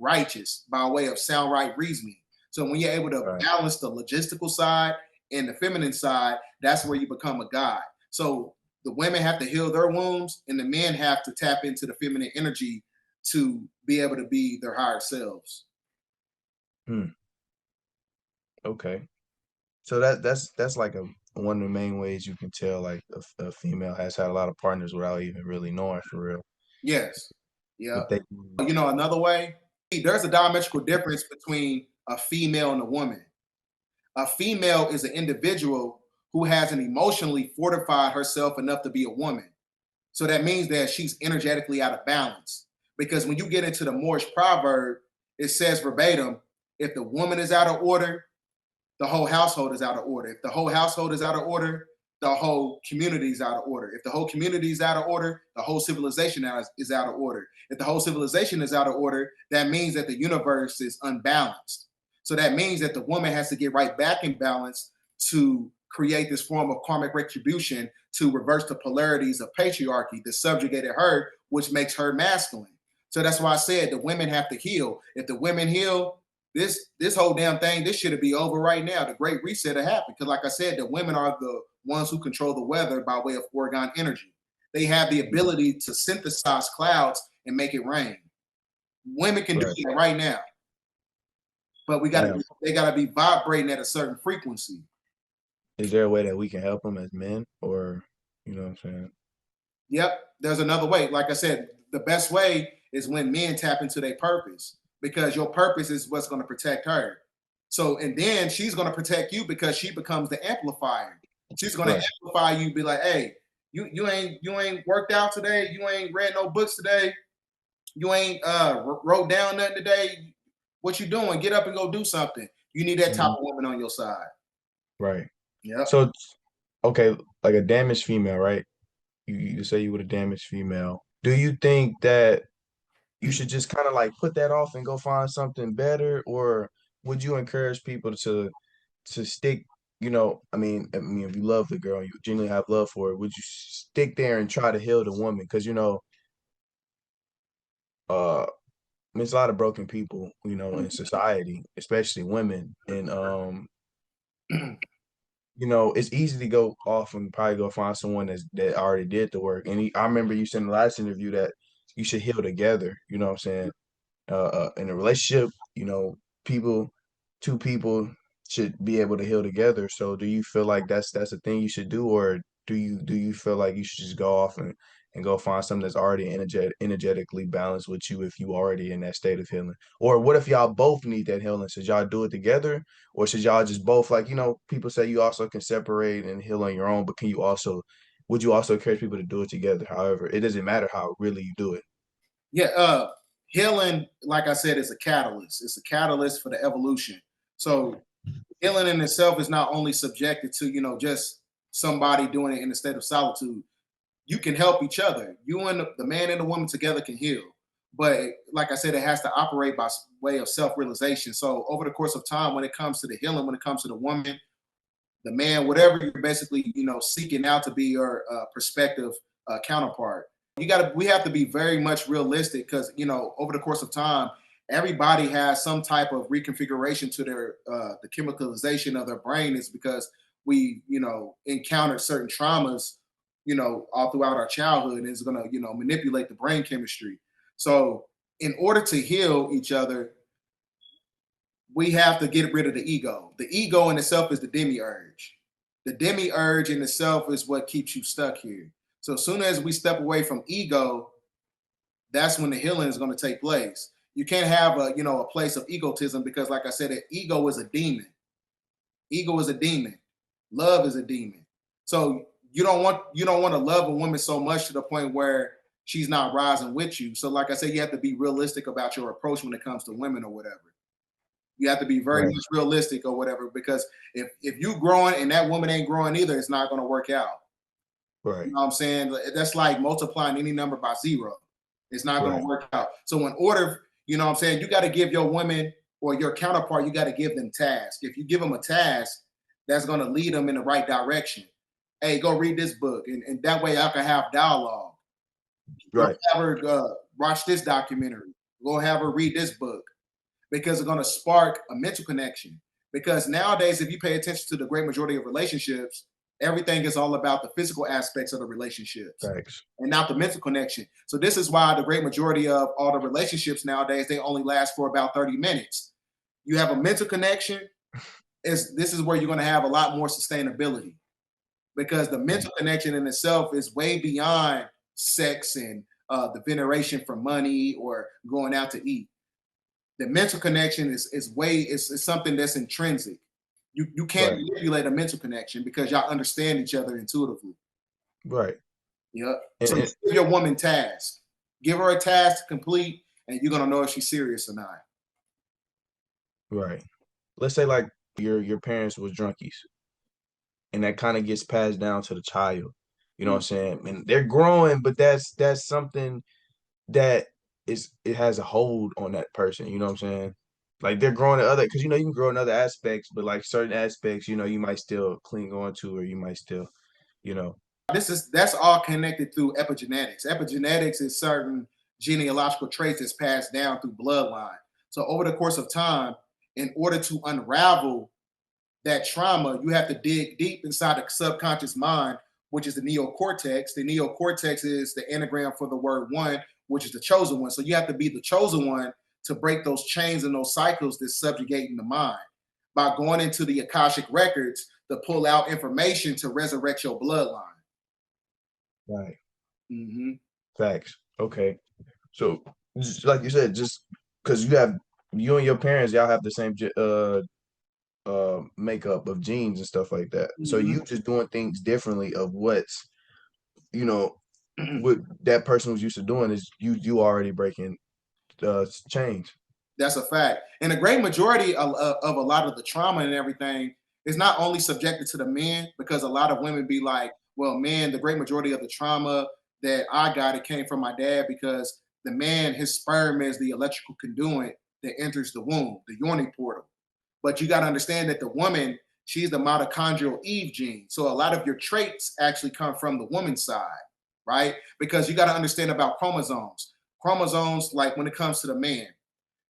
righteous by way of sound right reasoning. So when you're able to Right. balance the logistical side and the feminine side, that's where you become a god. So the women have to heal their wounds, and the men have to tap into the feminine energy to be able to be their higher selves. Hmm. Okay. So that's like one of the main ways you can tell like a female has had a lot of partners without even really knowing for real. Yes. Yeah. If they Another way, there's a diametrical difference between a female and a woman. A female is an individual who hasn't emotionally fortified herself enough to be a woman. So that means that she's energetically out of balance. Because when you get into the Moorish proverb, it says verbatim, if the woman is out of order, the whole household is out of order. If the whole household is out of order, the whole community is out of order. If the whole community is out of order, the whole civilization is out of order. If the whole civilization is out of order, that means that the universe is unbalanced. So that means that the woman has to get right back in balance to create this form of karmic retribution to reverse the polarities of patriarchy that subjugated her, which makes her masculine. So that's why I said the women have to heal. If the women heal, this whole damn thing, this should be over right now. The great reset will happen. Because like I said, the women are the ones who control the weather by way of orgone energy. They have the ability to synthesize clouds and make it rain. Women can do that right now. But they gotta be vibrating at a certain frequency. Is there a way that we can help them as men, or you know what I'm saying? Yep, there's another way. Like I said, the best way is when men tap into their purpose, because your purpose is what's going to protect her. So, and then she's going to protect you because she becomes the amplifier. She's going to amplify you, be like, hey, you ain't worked out today, you ain't read no books today, you ain't wrote down nothing today. What you doing? Get up and go do something. You need that type of woman on your side. Right. Yeah. So, okay, like a damaged female, right? You say you were a damaged female. Do you think that you should just kind of like put that off and go find something better, or would you encourage people to stick? You know, I mean, if you love the girl, you genuinely have love for her, would you stick there and try to heal the woman? Because uh, there's a lot of broken people, in society, especially women, and it's easy to go off and probably go find someone that already did the work. And I remember you said in the last interview that you should heal together. You know what I'm saying? In a relationship, people, two people should be able to heal together. So do you feel like that's a thing you should do, or do you feel like you should just go off and go find something that's already energetically balanced with you if you already in that state of healing? Or what if y'all both need that healing? Should y'all do it together, or should y'all just both, like, people say you also can separate and heal on your own, but would you also encourage people to do it together? However, it doesn't matter how really you do it. Yeah, healing, like I said, is a catalyst. It's a catalyst for the evolution. So healing in itself is not only subjected to, just somebody doing it in a state of solitude. You can help each other. You and the man and the woman together can heal. But like I said, it has to operate by way of self-realization. So over the course of time, when it comes to the healing, when it comes to the woman, the man, whatever you're basically, seeking out to be your prospective counterpart, we have to be very much realistic, because, over the course of time, everybody has some type of reconfiguration to their the chemicalization of their brain. Is because we, encountered certain traumas, all throughout our childhood, and it's going to, manipulate the brain chemistry. So in order to heal each other, we have to get rid of the ego. The ego in itself is the demiurge. The demiurge in itself is what keeps you stuck here. So as soon as we step away from ego, that's when the healing is going to take place. You can't have a place of egotism, because like I said, the ego is a demon. Ego is a demon. Love is a demon. So you don't want to love a woman so much to the point where she's not rising with you. So like I said, you have to be realistic about your approach when it comes to women or whatever. You have to be very much realistic or whatever, because if you growing and that woman ain't growing either, it's not going to work out. Right. You know what I'm saying? That's like multiplying any number by zero. It's not going to work out. So in order, you know what I'm saying, you got to give your women or your counterpart, you got to give them tasks. If you give them a task, that's going to lead them in the right direction. Hey, go read this book. And that way I can have dialogue. Go have her watch this documentary. Go have her read this book, because it's going to spark a mental connection. Because nowadays, if you pay attention to the great majority of relationships, everything is all about the physical aspects of the relationships. Thanks. And not the mental connection. So this is why the great majority of all the relationships nowadays, they only last for about 30 minutes. You have a mental connection, this is where you're going to have a lot more sustainability, because the mental connection in itself is way beyond sex and the veneration for money or going out to eat. The mental connection is something that's intrinsic. You can't manipulate a mental connection, because y'all understand each other intuitively. Right. Yeah. So you give your woman task. Give her a task to complete, and you're gonna know if she's serious or not. Right. Let's say, like, your parents was drunkies, and that kind of gets passed down to the child. You know what I'm saying? And they're growing, but that's something that it has a hold on that person. You know what I'm saying? Like they're growing in other, because you can grow in other aspects, but like certain aspects, you might still cling on to, or you might still, you know. That's all connected through epigenetics. Epigenetics is certain genealogical traits that's passed down through bloodline. So over the course of time, in order to unravel that trauma, you have to dig deep inside the subconscious mind, which is the neocortex. The neocortex is the anagram for the word one, which is the chosen one. So you have to be the chosen one to break those chains and those cycles that's subjugating the mind by going into the Akashic records to pull out information to resurrect your bloodline. Right. Mm-hmm. Facts. Okay. So, just like you said, just because you and your parents, y'all have the same makeup of genes and stuff like that. So Mm-hmm. you just doing things differently of what's, you know, what that person was used to doing is you already breaking chains. That's a fact. And a great majority of a lot of the trauma and everything is not only subjected to the men, because a lot of women be like, well, man, the great majority of the trauma that I got, it came from my dad, because the man, his sperm is the electrical conduit that enters the womb, the yoni portal. But you got to understand that the woman, she's the mitochondrial Eve gene. So a lot of your traits actually come from the woman's side, right? Because you got to understand about chromosomes. Chromosomes, like when it comes to the man,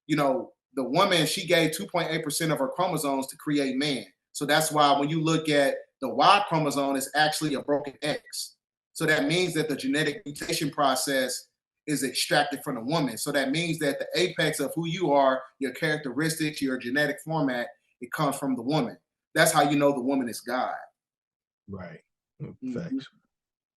the woman, she gave 2.8% of her chromosomes to create man. So that's why when you look at the Y chromosome, it's actually a broken X. So that means that the genetic mutation process is extracted from the woman. So that means that the apex of who you are, your characteristics, your genetic format, it comes from the woman. That's how you know the woman is God. Right. Mm-hmm. Facts.